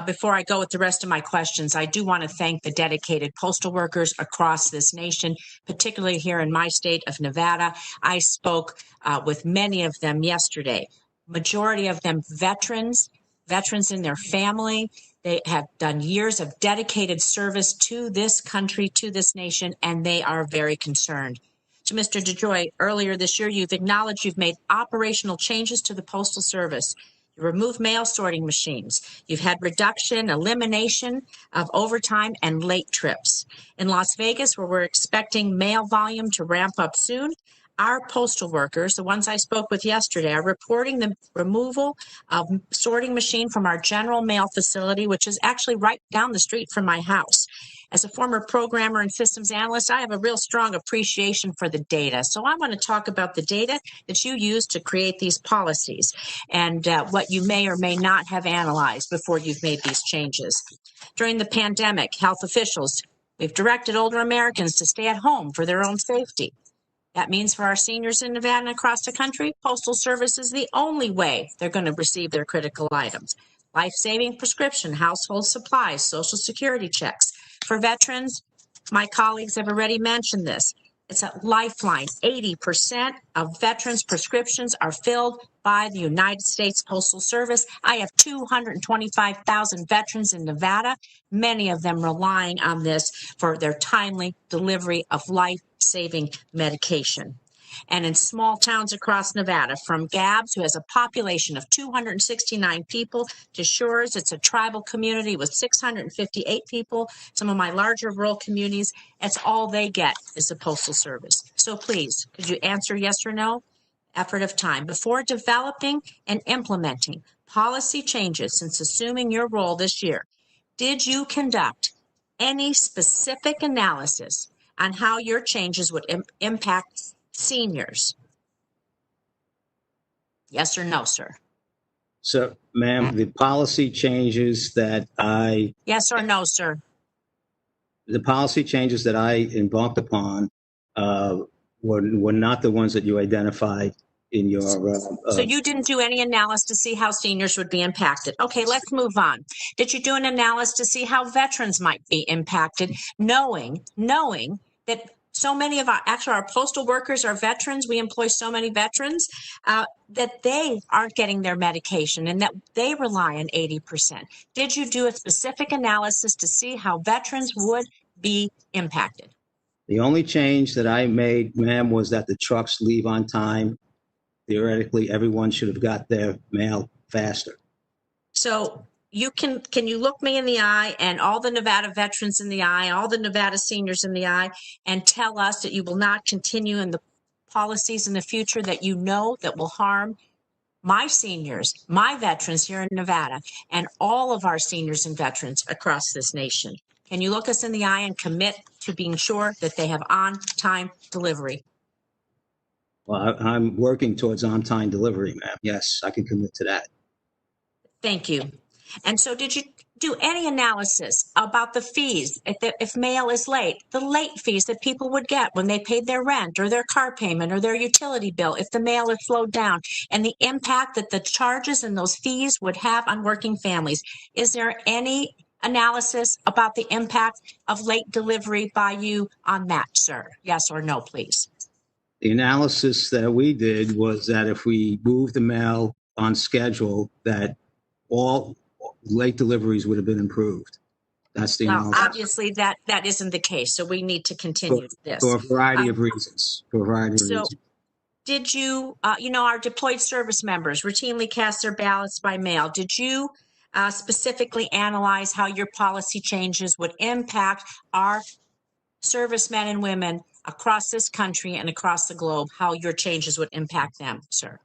Before I go with the rest of my questions, I do want to thank the dedicated postal workers across this nation, particularly here in my state of Nevada. I spoke with many of them yesterday. Majority of them veterans in their family. They have done years of dedicated service to this country, to this nation, and they are very concerned. To Mr. DeJoy, earlier this year, you've acknowledged you've made operational changes to the Postal Service. You removed mail sorting machines. You've had reduction, elimination of overtime and late trips. In Las Vegas, where we're expecting mail volume to ramp up soon, our postal workers, the ones I spoke with yesterday, are reporting the removal of sorting machine from our general mail facility, which is actually right down the street from my house. As a former programmer and systems analyst, I have a real strong appreciation for the data. So I want to talk about the data that you use to create these policies and what you may or may not have analyzed before you've made these changes. During the pandemic, health officials, we've directed older Americans to stay at home for their own safety. That means for our seniors in Nevada and across the country, Postal Service is the only way they're going to receive their critical items. Life-saving prescription, household supplies, Social Security checks. For veterans, my colleagues have already mentioned this. It's a lifeline. 80% of veterans' prescriptions are filled by the United States Postal Service. I have 225,000 veterans in Nevada, many of them relying on this for their timely delivery of life-saving medication. And in small towns across Nevada, from Gabbs, who has a population of 269 people, to Shores, it's a tribal community with 658 people. Some of my larger rural communities, that's all they get is the Postal Service. So please, could you answer yes or no? Effort of time. Before developing and implementing policy changes since assuming your role this year, did you conduct any specific analysis on how your changes would impact seniors? Yes or no, sir? So, ma'am, the policy changes that I... Yes or no, sir? The policy changes that I embarked upon were not the ones that you identified in your... So you didn't do any analysis to see how seniors would be impacted. Okay, let's move on. Did you do an analysis to see how veterans might be impacted, knowing that so many of our postal workers are veterans, we employ so many veterans, that they aren't getting their medication and that they rely on 80%. Did you do a specific analysis to see how veterans would be impacted? The only change that I made, ma'am, was that the trucks leave on time. Theoretically, everyone should have got their mail faster. So can you look me in the eye and all the Nevada veterans in the eye, all the Nevada seniors in the eye, and tell us that you will not continue in the policies in the future that you know that will harm my seniors, my veterans here in Nevada, and all of our seniors and veterans across this nation? Can you look us in the eye and commit to being sure that they have on-time delivery? Well, I'm working towards on-time delivery, ma'am. Yes, I can commit to that. Thank you. And so did you do any analysis about the fees if mail is late, the late fees that people would get when they paid their rent or their car payment or their utility bill if the mail is slowed down, and the impact that the charges and those fees would have on working families? Is there any analysis about the impact of late delivery by you on that, sir? Yes or no, please? The analysis that we did was that if we moved the mail on schedule, that all late deliveries would have been improved. That's the analysis. Well, obviously that isn't the case, so we need to continue this. For a variety of reasons. Did you, our deployed service members routinely cast their ballots by mail. Did you specifically analyze how your policy changes would impact our servicemen and women across this country and across the globe, how your changes would impact them, sir?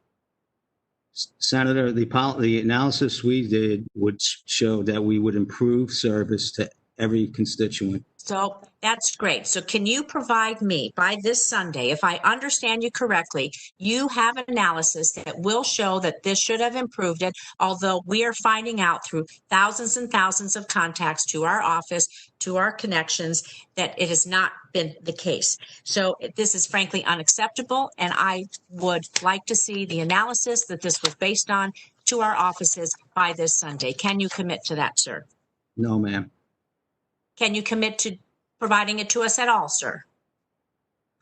Senator, the analysis we did would show that we would improve service to every constituent So that's great. So can you provide me by this Sunday, if I understand you correctly, you have an analysis that will show that this should have improved it, although we are finding out through thousands and thousands of contacts to our office, to our connections, that it has not been the case. So this is frankly unacceptable, and I would like to see the analysis that this was based on to our offices by this Sunday. Can you commit to that, sir? No, ma'am. Can you commit to providing it to us at all, sir?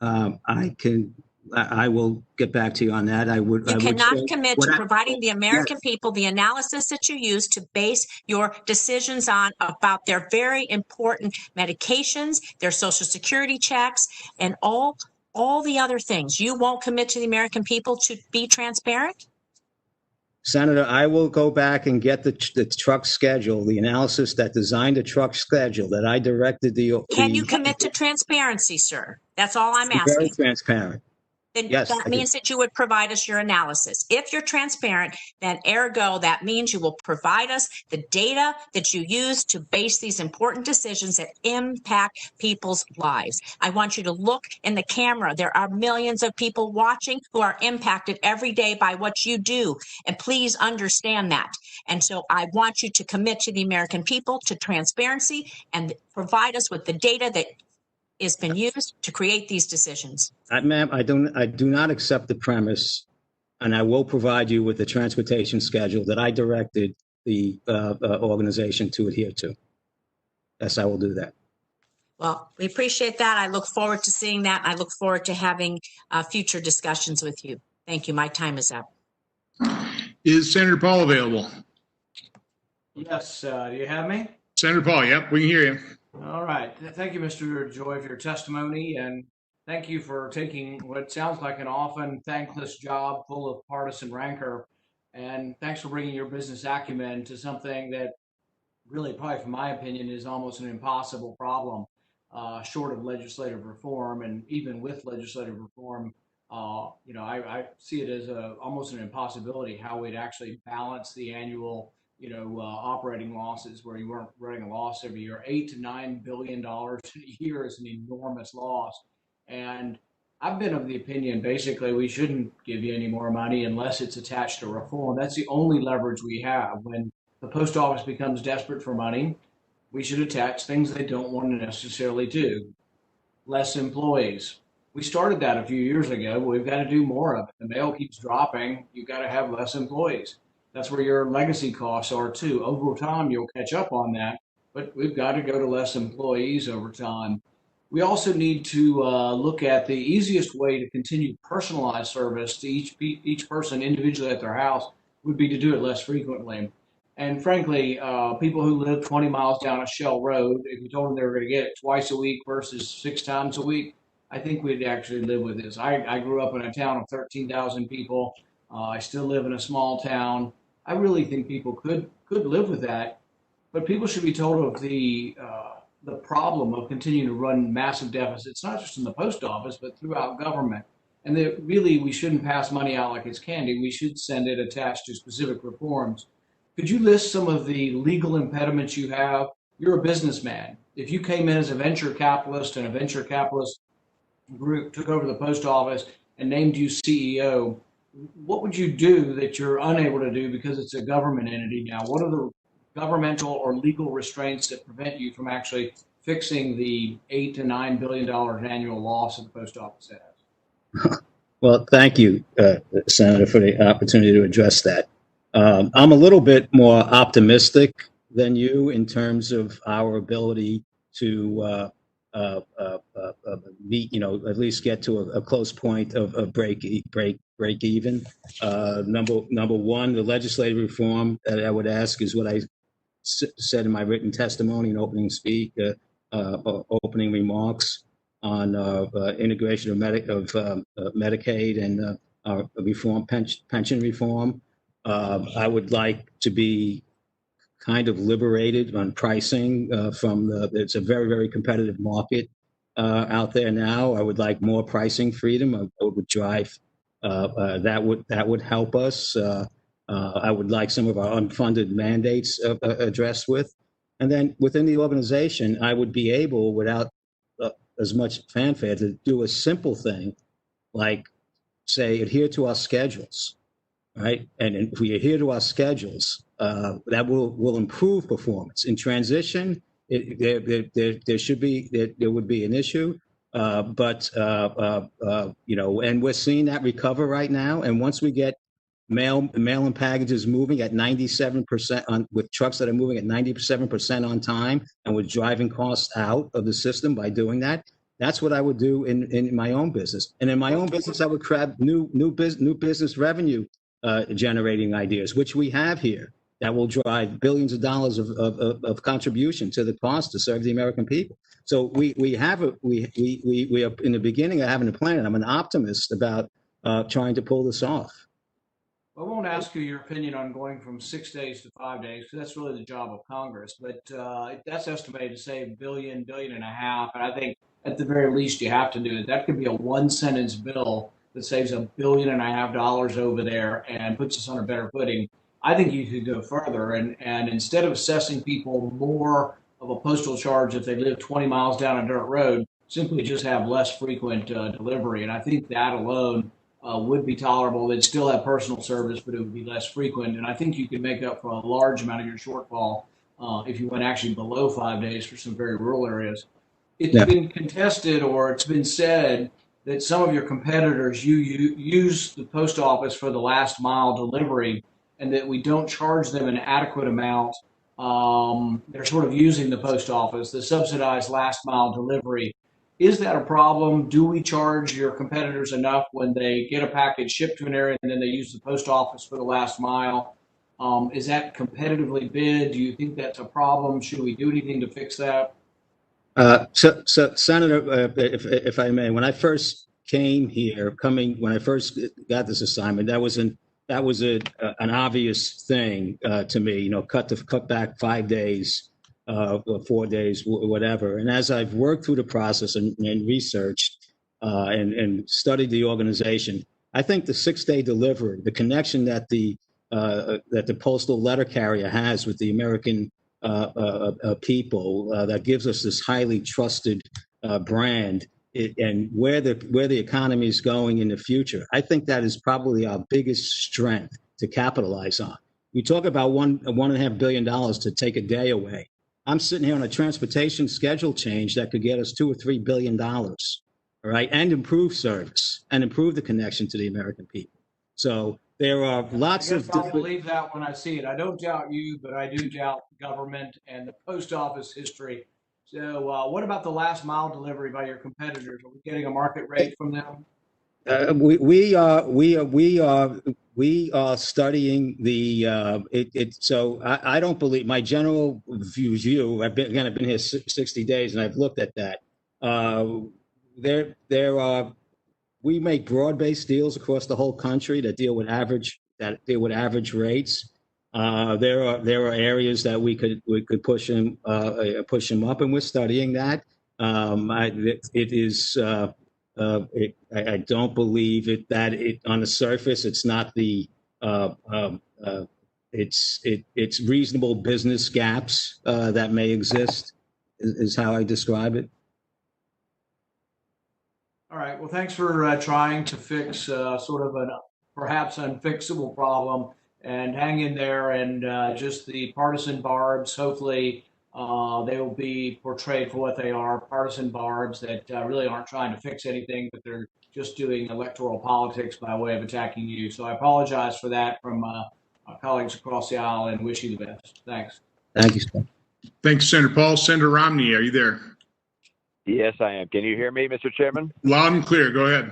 I will get back to you on that. You cannot commit to providing the American people the analysis that you use to base your decisions on about their very important medications, their Social Security checks, and all the other things. You won't commit to the American people to be transparent? Senator, I will go back and get the truck schedule, the analysis that designed the truck schedule that I directed Can you commit to transparency, sir? That's all I'm asking. Very transparent. Then Yes, that means that you would provide us your analysis. If you're transparent, then ergo, that means you will provide us the data that you use to base these important decisions that impact people's lives. I want you to look in the camera. There are millions of people watching who are impacted every day by what you do. And please understand that. And so I want you to commit to the American people to transparency and provide us with the data that has been used to create these decisions. Ma'am, I do not accept the premise, and I will provide you with the transportation schedule that I directed the organization to adhere to. Yes, I will do that. Well, we appreciate that. I look forward to seeing that. I look forward to having future discussions with you. Thank you. My time is up. Is Senator Paul available? Yes. Do you have me? Senator Paul, yep, we can hear you. All right. Thank you, Mr. DeJoy, for your testimony, and thank you for taking what sounds like an often thankless job full of partisan rancor. And thanks for bringing your business acumen to something that really, probably from my opinion, is almost an impossible problem, short of legislative reform. And even with legislative reform, I see it as almost an impossibility how we'd actually balance the annual operating losses where you weren't running a loss every year. $8 to $9 billion a year is an enormous loss. And I've been of the opinion, basically, we shouldn't give you any more money unless it's attached to reform. That's the only leverage we have. When the post office becomes desperate for money, we should attach things they don't want to necessarily do. Less employees. We started that a few years ago, but we've got to do more of it. The mail keeps dropping. You've got to have less employees. That's where your legacy costs are too. Over time, you'll catch up on that, but we've got to go to less employees over time. We also need to look at the easiest way to continue personalized service to each person individually at their house would be to do it less frequently. And frankly, people who live 20 miles down a shell road, if you told them they were going to get it twice a week versus 6 times a week, I think we'd actually live with this. I grew up in a town of 13,000 people. I still live in a small town. I really think people could live with that, but people should be told of the problem of continuing to run massive deficits, not just in the post office, but throughout government. And that really we shouldn't pass money out like it's candy. We should send it attached to specific reforms. Could you list some of the legal impediments you have? You're a businessman. If you came in as a venture capitalist and a venture capitalist group took over the post office and named you CEO, what would you do that you're unable to do because it's a government entity now? What are the governmental or legal restraints that prevent you from actually fixing the $8 to $9 billion annual loss that the post office has? Well, thank you, Senator, for the opportunity to address that. I'm a little bit more optimistic than you in terms of our ability to meet, at least get to a close point of break even. Number one, the legislative reform that I would ask is what I said in my written testimony and opening remarks on integration of Medicaid and reform, pension reform. I would like to be kind of liberated on pricing it's a very, very competitive market out there now. I would like more pricing freedom. I would drive that would help us. I would like some of our unfunded mandates addressed with. And then within the organization, I would be able, without as much fanfare, to do a simple thing like, say, adhere to our schedules, right? And if we adhere to our schedules, that will improve performance. In transition, there should be there would be an issue, but and we're seeing that recover right now. And once we get mail and packages moving at 97% on with trucks that are moving at 97% on time, and we're driving costs out of the system by doing that. That's what I would do in my own business. And in my own business, I would grab new business revenue generating ideas, which we have here, that will drive billions of dollars of contribution to the cost to serve the American people. So we are in the beginning of having a plan. I'm an optimist about trying to pull this off. I won't ask you your opinion on going from 6 days to 5 days, because that's really the job of Congress. But that's estimated to save $1 billion, $1.5 billion. And I think at the very least you have to do it. That could be a one-sentence bill that saves $1.5 billion over there and puts us on a better footing. I think you could go further and instead of assessing people more of a postal charge if they live 20 miles down a dirt road, simply just have less frequent delivery. And I think that alone would be tolerable. They'd still have personal service, but it would be less frequent. And I think you could make up for a large amount of your shortfall if you went actually below 5 days for some very rural areas. It's been contested, or it's been said that some of your competitors you use the post office for the last mile delivery, and that we don't charge them an adequate amount. They're sort of using the post office, the subsidized last mile delivery. Is that a problem? Do we charge your competitors enough when they get a package shipped to an area and then they use the post office for the last mile? Is that competitively bid? Do you think that's a problem? Should we do anything to fix that? So Senator, if I may, when I first came here, when I first got this assignment, that was an obvious thing to me. Cut back 5 days. 4 days, whatever. And as I've worked through the process and researched and studied the organization, I think the 6-day delivery, the connection that the postal letter carrier has with the American people, that gives us this highly trusted brand, and where the economy is going in the future, I think that is probably our biggest strength to capitalize on. We talk about $1.5 billion to take a day away. I'm sitting here on a transportation schedule change that could get us $2 or $3 billion, all right, and improve service and improve the connection to the American people. So there are lots of. I'll believe that when I see it. I don't doubt you, but I do doubt government and the post office history. So, what about the last mile delivery by your competitors? Are we getting a market rate from them? We are studying the So I don't believe, my general view. I've been here 60 days and I've looked at that. We make broad-based deals across the whole country that deal with average rates. There are areas that we could push them up, and we're studying that. I don't believe that on the surface it's not the it's reasonable business gaps that may exist is how I describe it. All right. Well, thanks for trying to fix sort of a perhaps unfixable problem, and hang in there. And just the partisan barbs, hopefully they will be portrayed for what they are, partisan barbs that really aren't trying to fix anything, but they're just doing electoral politics by way of attacking you. So I apologize for that from my colleagues across the aisle, and wish you the best. Thanks. Thank you, sir. Thanks, Senator Paul. Senator Romney, are you there? Yes, I am. Can you hear me, Mr. Chairman? Loud and clear. Go ahead.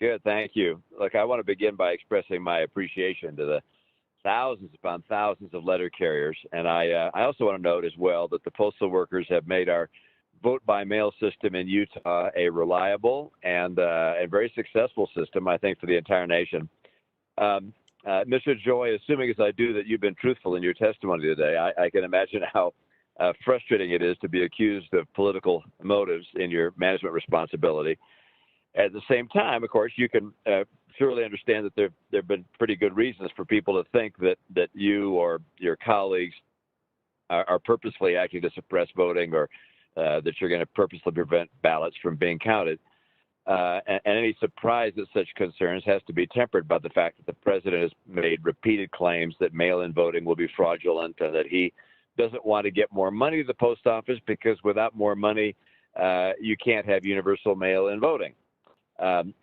Good, thank you. Look, I want to begin by expressing my appreciation to the thousands upon thousands of letter carriers. And I also want to note as well that the postal workers have made our vote by mail system in Utah a reliable and very successful system, I think, for the entire nation. Mr. DeJoy, assuming as I do that you've been truthful in your testimony today, I can imagine how frustrating it is to be accused of political motives in your management responsibility. At the same time, of course, you can surely understand that there have been pretty good reasons for people to think that you or your colleagues are purposely acting to suppress voting, or that you're going to purposely prevent ballots from being counted. And any surprise at such concerns has to be tempered by the fact that the president has made repeated claims that mail-in voting will be fraudulent, and that he doesn't want to get more money to the post office because without more money, you can't have universal mail-in voting. Putting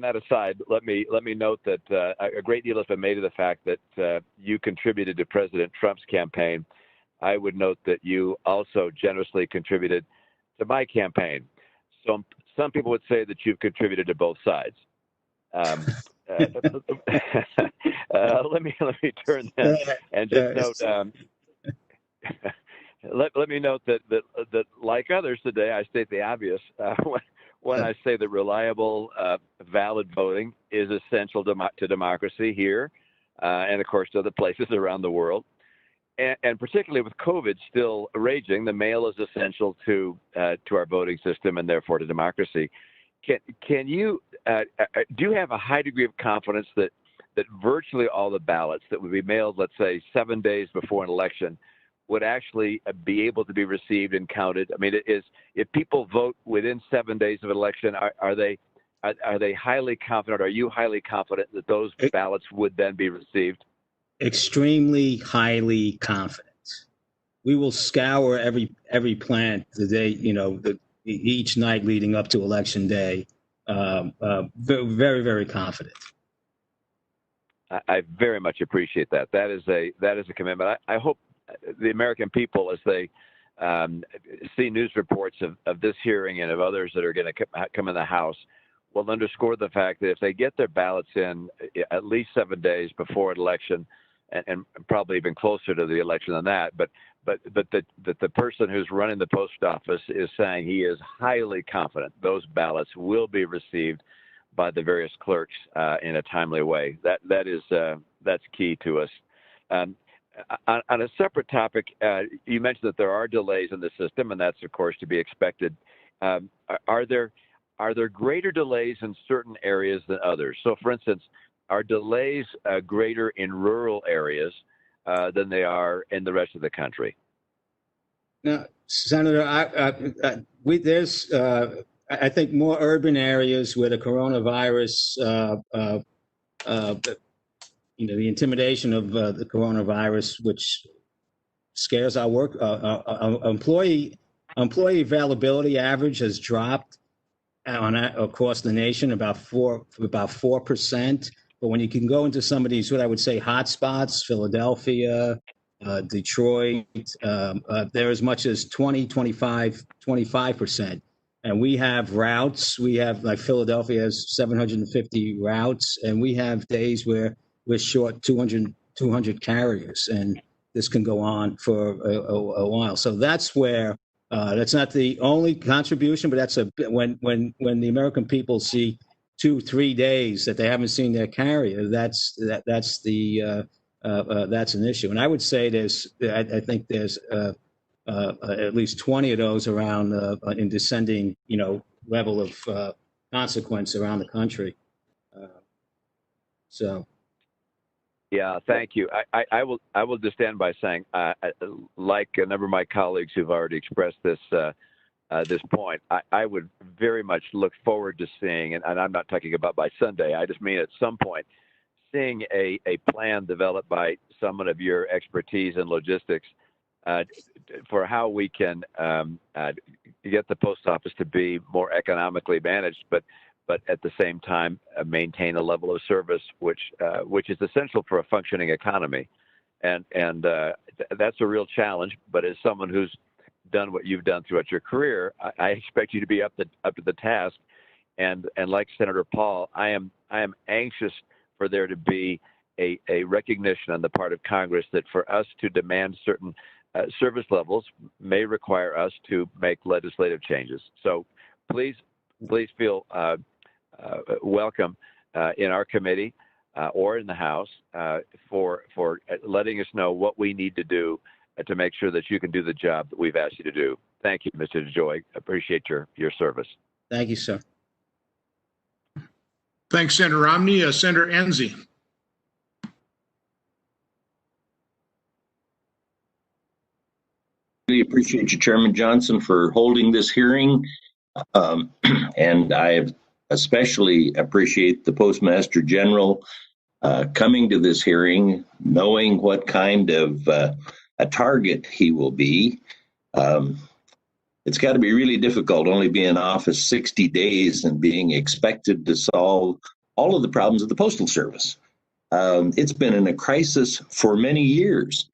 that aside, let me note that a great deal has been made of the fact that you contributed to President Trump's campaign. I would note that you also generously contributed to my campaign. So some people would say that you've contributed to both sides. Let me turn then and just note. Let me note that like others today, I state the obvious when I say that reliable, valid voting is essential to democracy here, and of course to other places around the world. And particularly with COVID still raging, the mail is essential to our voting system and therefore to democracy. Can you do you have a high degree of confidence that virtually all the ballots that would be mailed, let's say 7 days before an election, would actually be able to be received and counted? I mean, if people vote within 7 days of an election, are they highly confident? Are you highly confident that those ballots would then be received? Extremely highly confident. We will scour every plant the day, each night leading up to election day. Very, very confident. I very much appreciate that. That is a commitment. I hope the American people, as they see news reports of this hearing and of others that are going to come in the House, will underscore the fact that if they get their ballots in at least 7 days before an election, and probably even closer to the election than that, but that the person who's running the post office is saying he is highly confident those ballots will be received by the various clerks in a timely way. That's key to us. On a separate topic, you mentioned that there are delays in the system, and that's of course to be expected. Are there greater delays in certain areas than others? So, for instance, are delays greater in rural areas than they are in the rest of the country? Now, Senator, there's I think more urban areas where the coronavirus, the intimidation of the coronavirus, which scares our work, employee availability average has dropped across the nation about 4%. But when you can go into some of these, what I would say, hot spots, Philadelphia, Detroit, they're as much as 25%. And we have routes. We have, like, Philadelphia has 750 routes, and we have days where we're short 200 carriers, and this can go on for a while. So that's where that's not the only contribution, but that's when the American people see 2-3 days that they haven't seen their carrier, that's an issue. And I would say I think there's at least 20 of those around in descending, level of consequence around the country. Yeah, thank you. I will just stand by saying, like a number of my colleagues who've already expressed this point, I would very much look forward to seeing, and I'm not talking about by Sunday, I just mean at some point, seeing a plan developed by someone of your expertise in logistics for how we can get the post office to be more economically managed, but at the same time maintain a level of service which is essential for a functioning economy, and that's a real challenge. But as someone who's done what you've done throughout your career, I expect you to be up to the task. And like Senator Paul, I am anxious for there to be a recognition on the part of Congress that for us to demand certain service levels may require us to make legislative changes. So please feel welcome in our committee or in the House for letting us know what we need to do to make sure that you can do the job that we've asked you to do. Thank you, Mr. DeJoy. Appreciate your service. Thank you, sir. Thanks, Senator Romney. Senator Enzi. really appreciate you, Chairman Johnson, for holding this hearing. And I especially appreciate the Postmaster General coming to this hearing, knowing what kind of a target he will be. It's got to be really difficult only being in office 60 days and being expected to solve all of the problems of the Postal Service. It's been in a crisis for many years.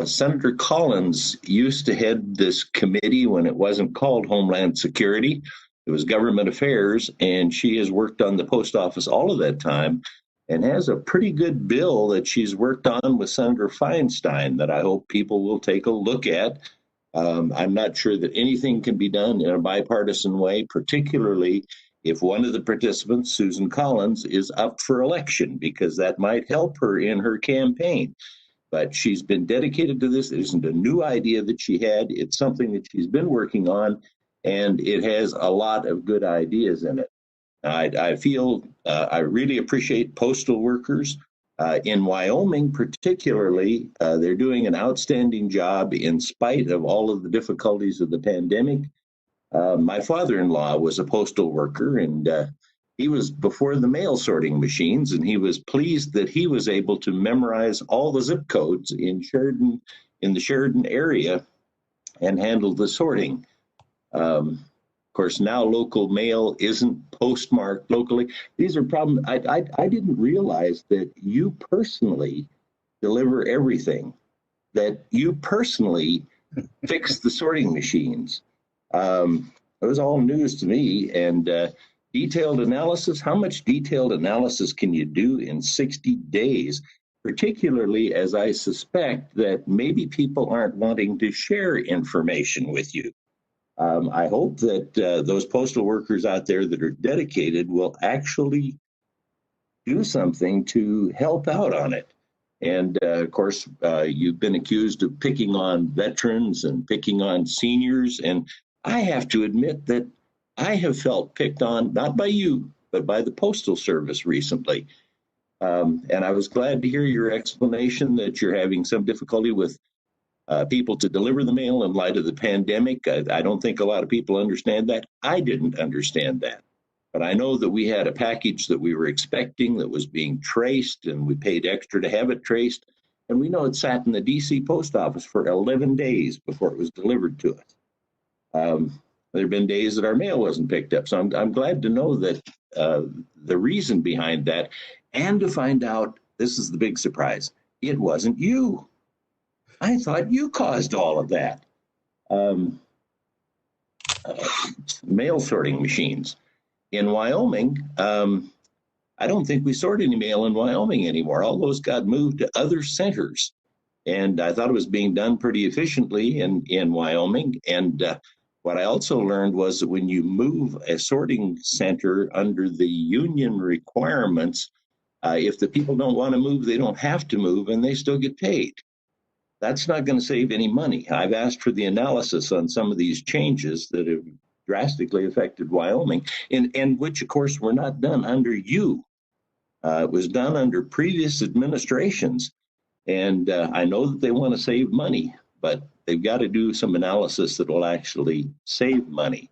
Senator Collins used to head this committee when it wasn't called Homeland Security. It was Government Affairs, and she has worked on the post office all of that time and has a pretty good bill that she's worked on with Senator Feinstein that I hope people will take a look at. I'm not sure that anything can be done in a bipartisan way, particularly if one of the participants, Susan Collins, is up for election, because that might help her in her campaign. But she's been dedicated to this. It isn't a new idea that she had. It's something that she's been working on, and it has a lot of good ideas in it. I feel I really appreciate postal workers. In Wyoming, particularly, they're doing an outstanding job in spite of all of the difficulties of the pandemic. My father-in-law was a postal worker, and he was before the mail sorting machines, and he was pleased that he was able to memorize all the zip codes in the Sheridan area and handle the sorting. Of course, now local mail isn't postmarked locally. These are problems. I didn't realize that you personally deliver everything, that you personally fix the sorting machines. It was all news to me. And detailed analysis, how much detailed analysis can you do in 60 days, particularly as I suspect that maybe people aren't wanting to share information with you? I hope that those postal workers out there that are dedicated will actually do something to help out on it. And of course, you've been accused of picking on veterans and picking on seniors. And I have to admit that I have felt picked on, not by you, but by the Postal Service recently. And I was glad to hear your explanation that you're having some difficulty with people to deliver the mail in light of the pandemic. I don't think a lot of people understand that. I didn't understand that. But I know that we had a package that we were expecting that was being traced, and we paid extra to have it traced. And we know it sat in the DC post office for 11 days before it was delivered to us. There have been days that our mail wasn't picked up. So I'm glad to know that the reason behind that, and to find out, this is the big surprise, it wasn't you. I thought you caused all of that. Mail sorting machines. In Wyoming, I don't think we sort any mail in Wyoming anymore. All those got moved to other centers. And I thought it was being done pretty efficiently in Wyoming. And what I also learned was that when you move a sorting center under the union requirements, if the people don't want to move, they don't have to move, and they still get paid. That's not going to save any money. I've asked for the analysis on some of these changes that have drastically affected Wyoming, and which, of course, were not done under you. It was done under previous administrations. And I know that they want to save money, but they've got to do some analysis that will actually save money.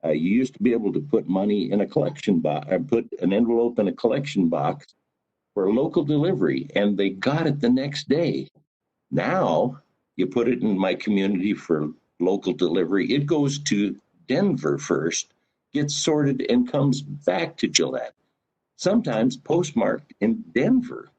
You used to be able to put money in a collection box, or put an envelope in a collection box for local delivery, and they got it the next day. Now you put it in my community for local delivery. It goes to Denver first, gets sorted, and comes back to Gillette. Sometimes postmarked in Denver.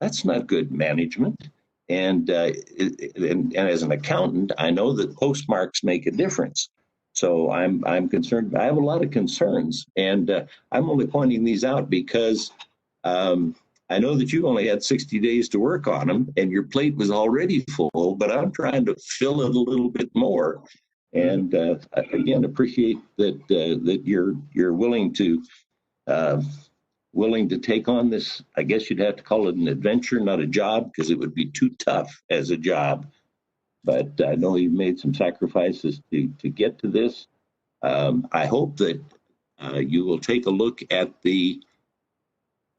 That's not good management. And as an accountant, I know that postmarks make a difference. So I'm concerned. I have a lot of concerns, and I'm only pointing these out because I know that you only had 60 days to work on them, and your plate was already full. But I'm trying to fill it a little bit more. And again, appreciate that you're willing to take on this. I guess you'd have to call it an adventure, not a job, because it would be too tough as a job. But I know you've made some sacrifices to get to this. I hope that you will take a look at the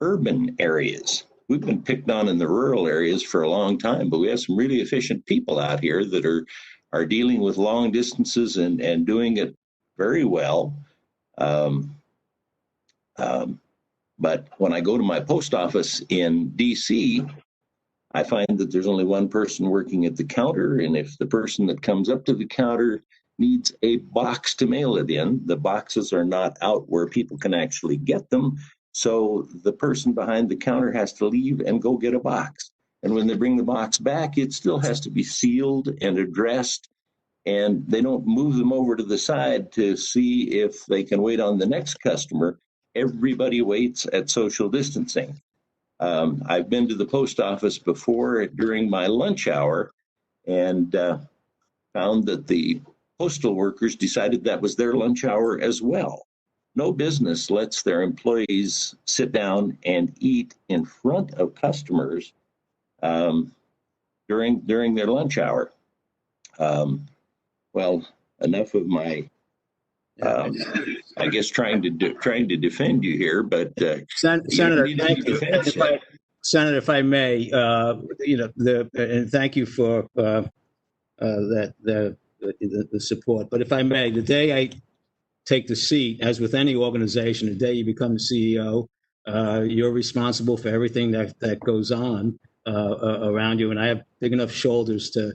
urban areas. We've been picked on in the rural areas for a long time, but we have some really efficient people out here that are are dealing with long distances and doing it very well. But when I go to my post office in DC, I find that there's only one person working at the counter. And if the person that comes up to the counter needs a box to mail it in, the boxes are not out where people can actually get them. So the person behind the counter has to leave and go get a box. And when they bring the box back, it still has to be sealed and addressed. And they don't move them over to the side to see if they can wait on the next customer. Everybody waits at social distancing. I've been to the post office before during my lunch hour and found that the postal workers decided that was their lunch hour as well. No business lets their employees sit down and eat in front of customers during their lunch hour. Well, enough of my, I guess, trying to defend you here, but Senator, thank you. Senator, if I may, and thank you for the support. But if I may, the day I take the seat, as with any organization, the day you become the CEO, you're responsible for everything that goes on around you. And I have big enough shoulders to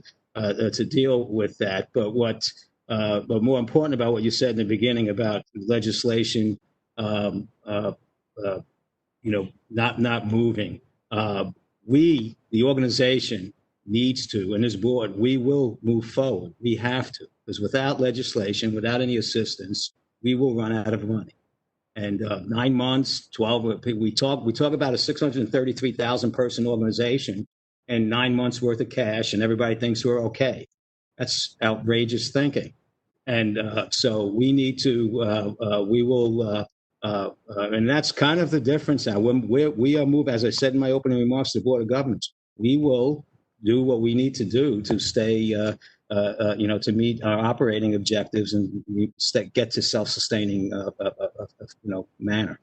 deal with that. But but more important about what you said in the beginning about legislation, not moving. We, the organization, needs to, and this board, we will move forward. We have to, because without legislation, without any assistance, we will run out of money. And 9 months, 12, we talk about a 633,000 person organization and 9 months worth of cash, and everybody thinks we're okay. That's outrageous thinking. And so we need to, we will, and that's kind of the difference now. We are moving, as I said in my opening remarks to the Board of Governors, we will do what we need to do to stay, to meet our operating objectives and get to self-sustaining, manner.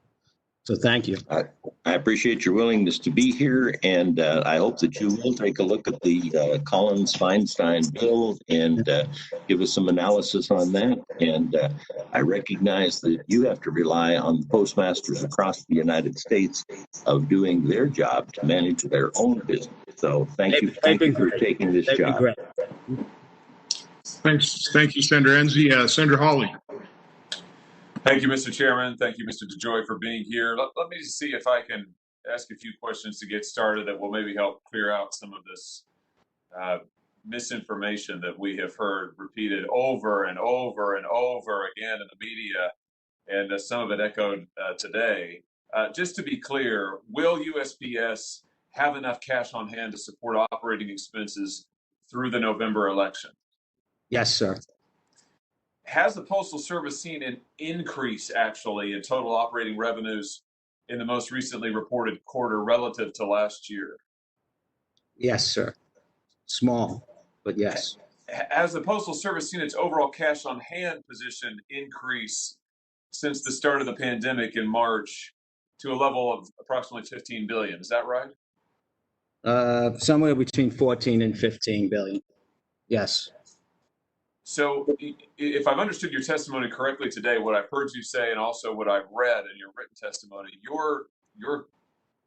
So thank you. I appreciate your willingness to be here, and I hope that you will take a look at the Collins-Feinstein bill and give us some analysis on that. And I recognize that you have to rely on the postmasters across the United States of doing their job to manage their own business. So thank you for taking this job. Thanks. Thank you, Senator Enzi. Senator Hawley. Thank you, Mr. Chairman. Thank you, Mr. DeJoy, for being here. Let me see if I can ask a few questions to get started that will maybe help clear out some of this misinformation that we have heard repeated over and over and over again in the media, and some of it echoed today. Just to be clear, will USPS have enough cash on hand to support operating expenses through the November election? Yes, sir. Has the Postal Service seen an increase actually in total operating revenues in the most recently reported quarter relative to last year? Yes, sir. Small, but yes. Has the Postal Service seen its overall cash on hand position increase since the start of the pandemic in March to a level of approximately 15 billion? Is that right? Somewhere between 14 and 15 billion. Yes. So if I've understood your testimony correctly today, what I've heard you say and also what I've read in your written testimony, your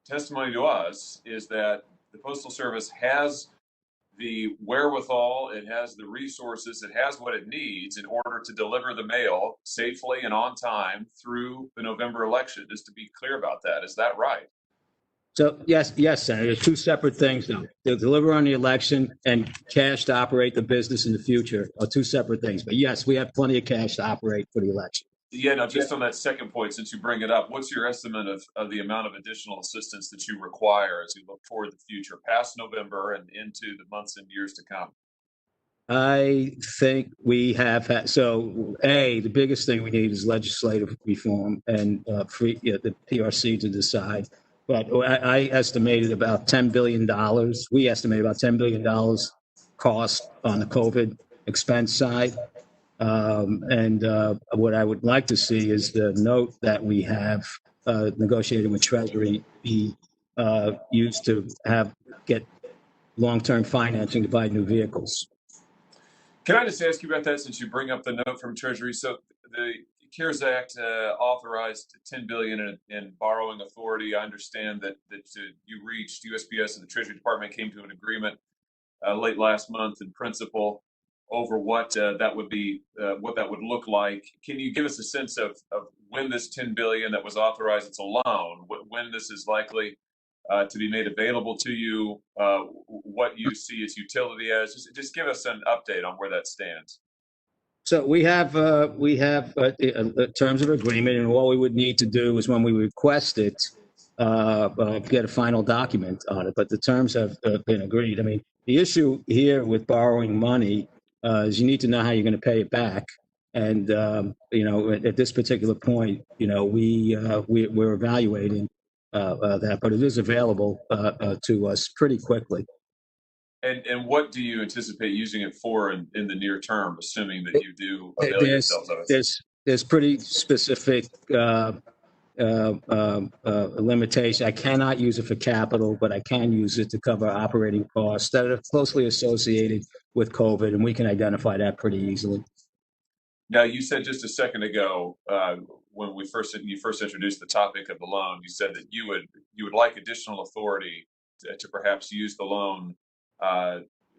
testimony to us is that the Postal Service has the wherewithal, it has the resources, it has what it needs in order to deliver the mail safely and on time through the November election. Just to be clear about that, is that right? So yes, Senator. Two separate things, though. To deliver on the election and cash to operate the business in the future are two separate things. But yes, we have plenty of cash to operate for the election. Yeah, no, just on that second point, since you bring it up, what's your estimate of the amount of additional assistance that you require as you look toward the future, past November and into the months and years to come? I think we have had, the biggest thing we need is legislative reform and the PRC to decide. But I estimated about $10 billion. We estimate about $10 billion cost on the COVID expense side. And what I would like to see is the note that we have negotiated with Treasury be used to get long-term financing to buy new vehicles. Can I just ask you about that since you bring up the note from Treasury? So the CARES Act authorized $10 billion in borrowing authority. I understand that you reached USPS and the Treasury Department came to an agreement late last month in principle over what that would be, what that would look like. Can you give us a sense of when this $10 billion that was authorized, it's a loan, when this is likely to be made available to you, what you see its utility as? Just give us an update on where that stands. So we have terms of agreement, and all we would need to do is when we request it, get a final document on it. But the terms have been agreed. I mean, the issue here with borrowing money is you need to know how you're going to pay it back. And at this particular point, we're evaluating that, but it is available to us pretty quickly. And what do you anticipate using it for in the near term, assuming that you do avail yourselves of it? There's pretty specific limitation. I cannot use it for capital, but I can use it to cover operating costs that are closely associated with COVID, and we can identify that pretty easily. Now, you said just a second ago when you first introduced the topic of the loan, you said that you would like additional authority to perhaps use the loan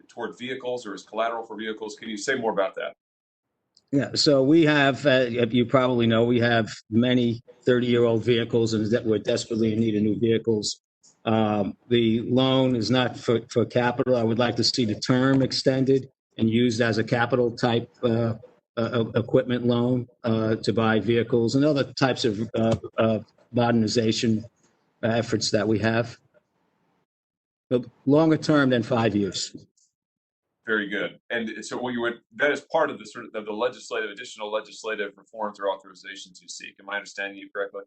toward vehicles or as collateral for vehicles. Can you say more about that? Yeah, so we have, you probably know, we have many 30-year-old vehicles and that we're desperately in need of new vehicles. The loan is not for capital. I would like to see the term extended and used as a capital type equipment loan to buy vehicles and other types of modernization efforts that we have. But longer term than 5 years. Very good. And so that is part of the additional legislative reforms or authorizations you seek. Am I understanding you correctly?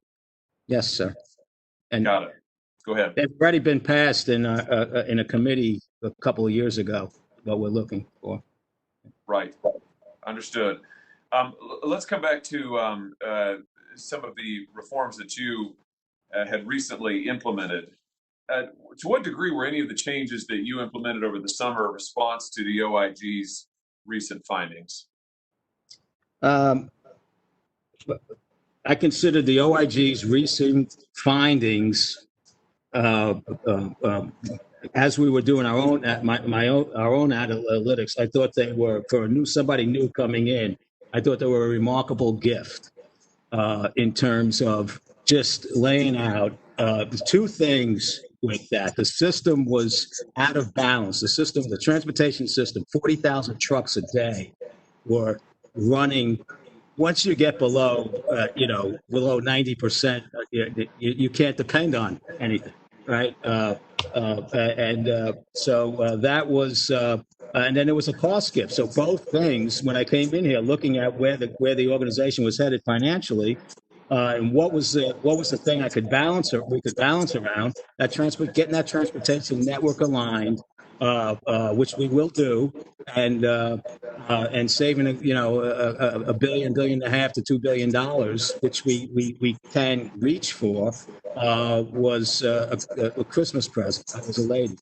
Yes, sir. And got it. Go ahead. They've already been passed in a committee a couple of years ago, what we're looking for. Right. Understood. Let's come back to some of the reforms that you had recently implemented. To what degree were any of the changes that you implemented over the summer a response to the OIG's recent findings? I consider the OIG's recent findings, as we were doing our own analytics, I thought they were, for somebody new coming in, I thought they were a remarkable gift in terms of just laying out two things with that. The system was out of balance. The transportation system, 40,000 trucks a day were running. Once you get below 90%, you can't depend on anything, right? So that was, and then there was a cost skip. So both things, when I came in here, looking at where the organization was headed financially, and what was the thing we could balance around that getting that transportation network aligned, which we will do, and saving $1 billion, $1.5 billion to $2 billion, which we can reach for, was a Christmas present. I was elated.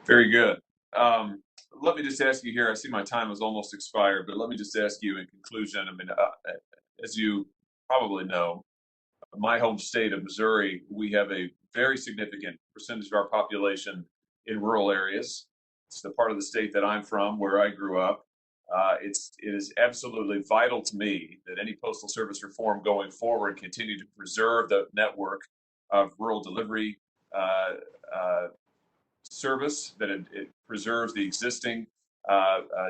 Very good. Let me just ask you here. I see my time has almost expired, but let me just ask you in conclusion. I mean, as you probably know, my home state of Missouri, we have a very significant percentage of our population in rural areas. It's the part of the state that I'm from, where I grew up. It is absolutely vital to me that any postal service reform going forward continue to preserve the network of rural delivery service, that it preserves the existing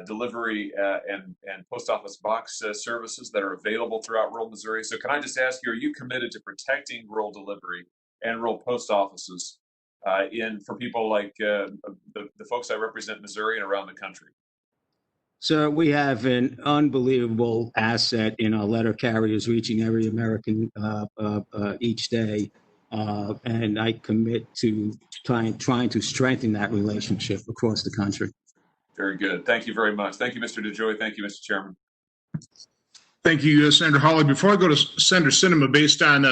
delivery and post office box services that are available throughout rural Missouri. So can I just ask you, are you committed to protecting rural delivery and rural post offices for people like the folks I represent in Missouri and around the country? So we have an unbelievable asset in our letter carriers reaching every American each day. And I commit to trying to strengthen that relationship across the country. Very good. Thank you very much. Thank you, Mr. DeJoy. Thank you, Mr. Chairman. Thank you, Senator Hawley. Before I go to Senator Sinema, based on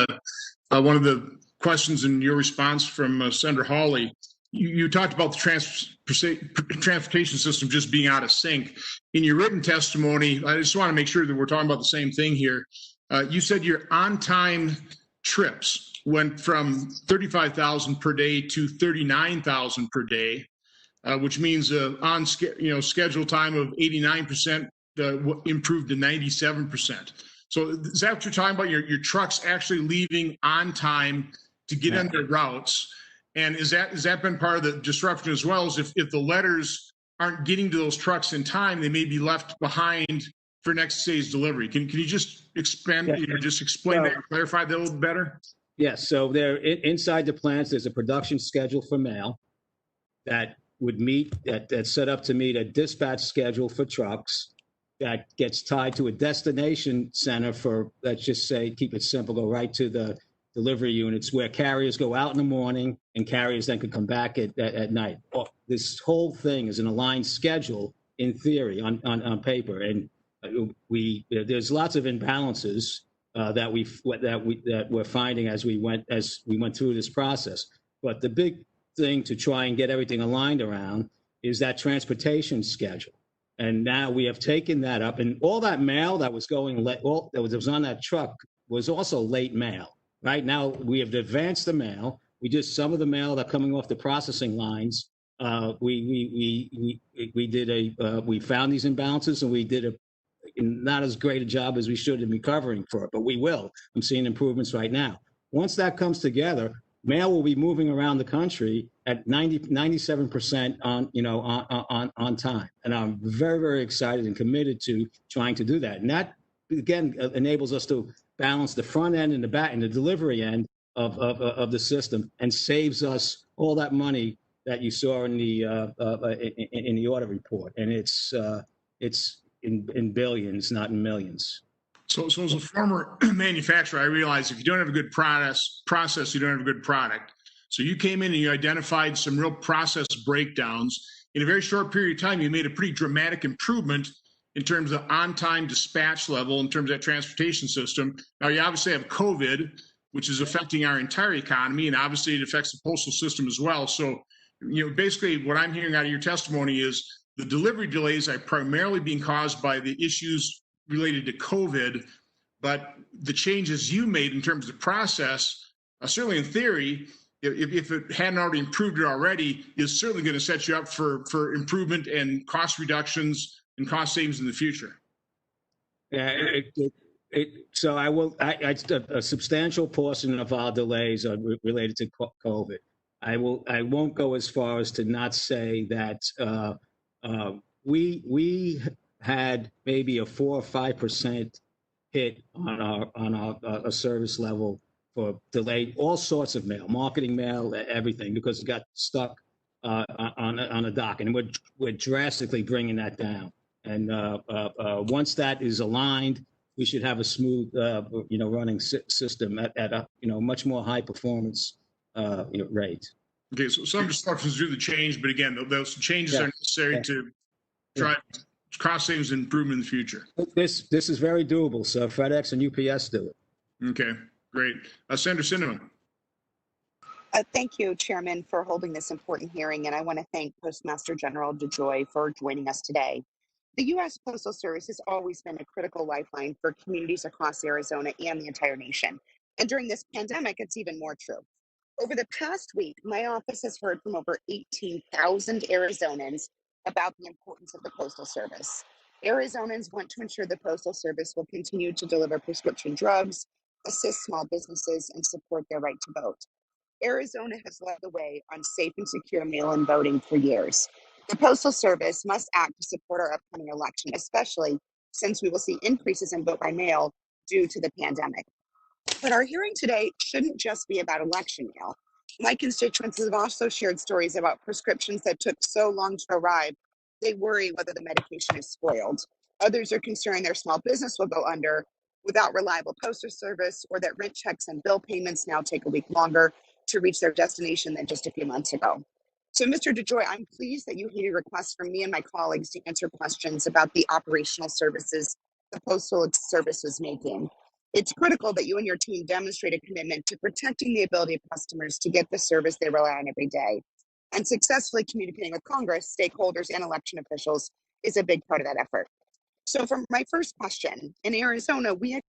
one of the questions in your response from Senator Hawley, you talked about the transportation system just being out of sync. In your written testimony, I just want to make sure that we're talking about the same thing here. You said your on-time trips went from 35,000 per day to 39,000 per day, which means schedule time of 89% improved to 97%. So is that what you're talking about? Your trucks actually leaving on time to get on their routes? And has that been part of the disruption as well? As if the letters aren't getting to those trucks in time, they may be left behind for next day's delivery. Can you just expand, just explain that, clarify that a little better? Yes. So there, inside the plants, there's a production schedule for mail that would meet that's set up to meet a dispatch schedule for trucks that gets tied to a destination center for, let's just say, keep it simple, go right to the delivery units where carriers go out in the morning and carriers then could come back at night. This whole thing is an aligned schedule in theory on paper, and there's lots of imbalances that we're finding as we went through this process. But the big thing to try and get everything aligned around is that transportation schedule. And now we have taken that up, and all that mail that was going that was on that truck was also late mail. Right now, we have advanced the mail. We just some of the mail that coming off the processing lines. We found these imbalances, and we did not as great a job as we should in recovering for it, but we will. I'm seeing improvements right now. Once that comes together, mail will be moving around the country at 97% on time, and I'm very, very excited and committed to trying to do that. And that again enables us to balance the front end and the back and the delivery end of the system, and saves us all that money that you saw in the audit report. And it's in billions, not in millions. So as a former manufacturer, I realize if you don't have a good process, you don't have a good product. So you came in and you identified some real process breakdowns. In a very short period of time, you made a pretty dramatic improvement in terms of on-time dispatch level, in terms of that transportation system. Now, you obviously have COVID, which is affecting our entire economy, and obviously it affects the postal system as well. So, basically what I'm hearing out of your testimony is the delivery delays are primarily being caused by the issues related to COVID, but the changes you made in terms of process, certainly in theory, if it hadn't already improved it already, is certainly going to set you up for improvement and cost reductions and cost savings in the future. Yeah, so a substantial portion of our delays are related to COVID. I won't go as far as to not say that we had maybe a 4 or 5% hit on our service level for delayed all sorts of mail, marketing mail, everything, because it got stuck on a dock, and we're drastically bringing that down. And once that is aligned, we should have a smooth, running system at a much more high performance rate. Okay, so some disruptions do the change, but again, those changes are necessary to drive cost savings and improvement in the future. This is very doable. So FedEx and UPS do it. Okay, great. Senator Sinema. Thank you, Chairman, for holding this important hearing, and I want to thank Postmaster General DeJoy for joining us today. The U.S. Postal Service has always been a critical lifeline for communities across Arizona and the entire nation. And during this pandemic, it's even more true. Over the past week, my office has heard from over 18,000 Arizonans about the importance of the Postal Service. Arizonans want to ensure the Postal Service will continue to deliver prescription drugs, assist small businesses, and support their right to vote. Arizona has led the way on safe and secure mail-in voting for years. The Postal Service must act to support our upcoming election, especially since we will see increases in vote by mail due to the pandemic. But our hearing today shouldn't just be about election mail. My constituents have also shared stories about prescriptions that took so long to arrive, they worry whether the medication is spoiled. Others are concerned their small business will go under without reliable postal service, or that rent checks and bill payments now take a week longer to reach their destination than just a few months ago. So, Mr. DeJoy, I'm pleased that you heeded requests from me and my colleagues to answer questions about the operational services the Postal Service is making. It's critical that you and your team demonstrate a commitment to protecting the ability of customers to get the service they rely on every day. And successfully communicating with Congress, stakeholders, and election officials is a big part of that effort. So for my first question, in Arizona, we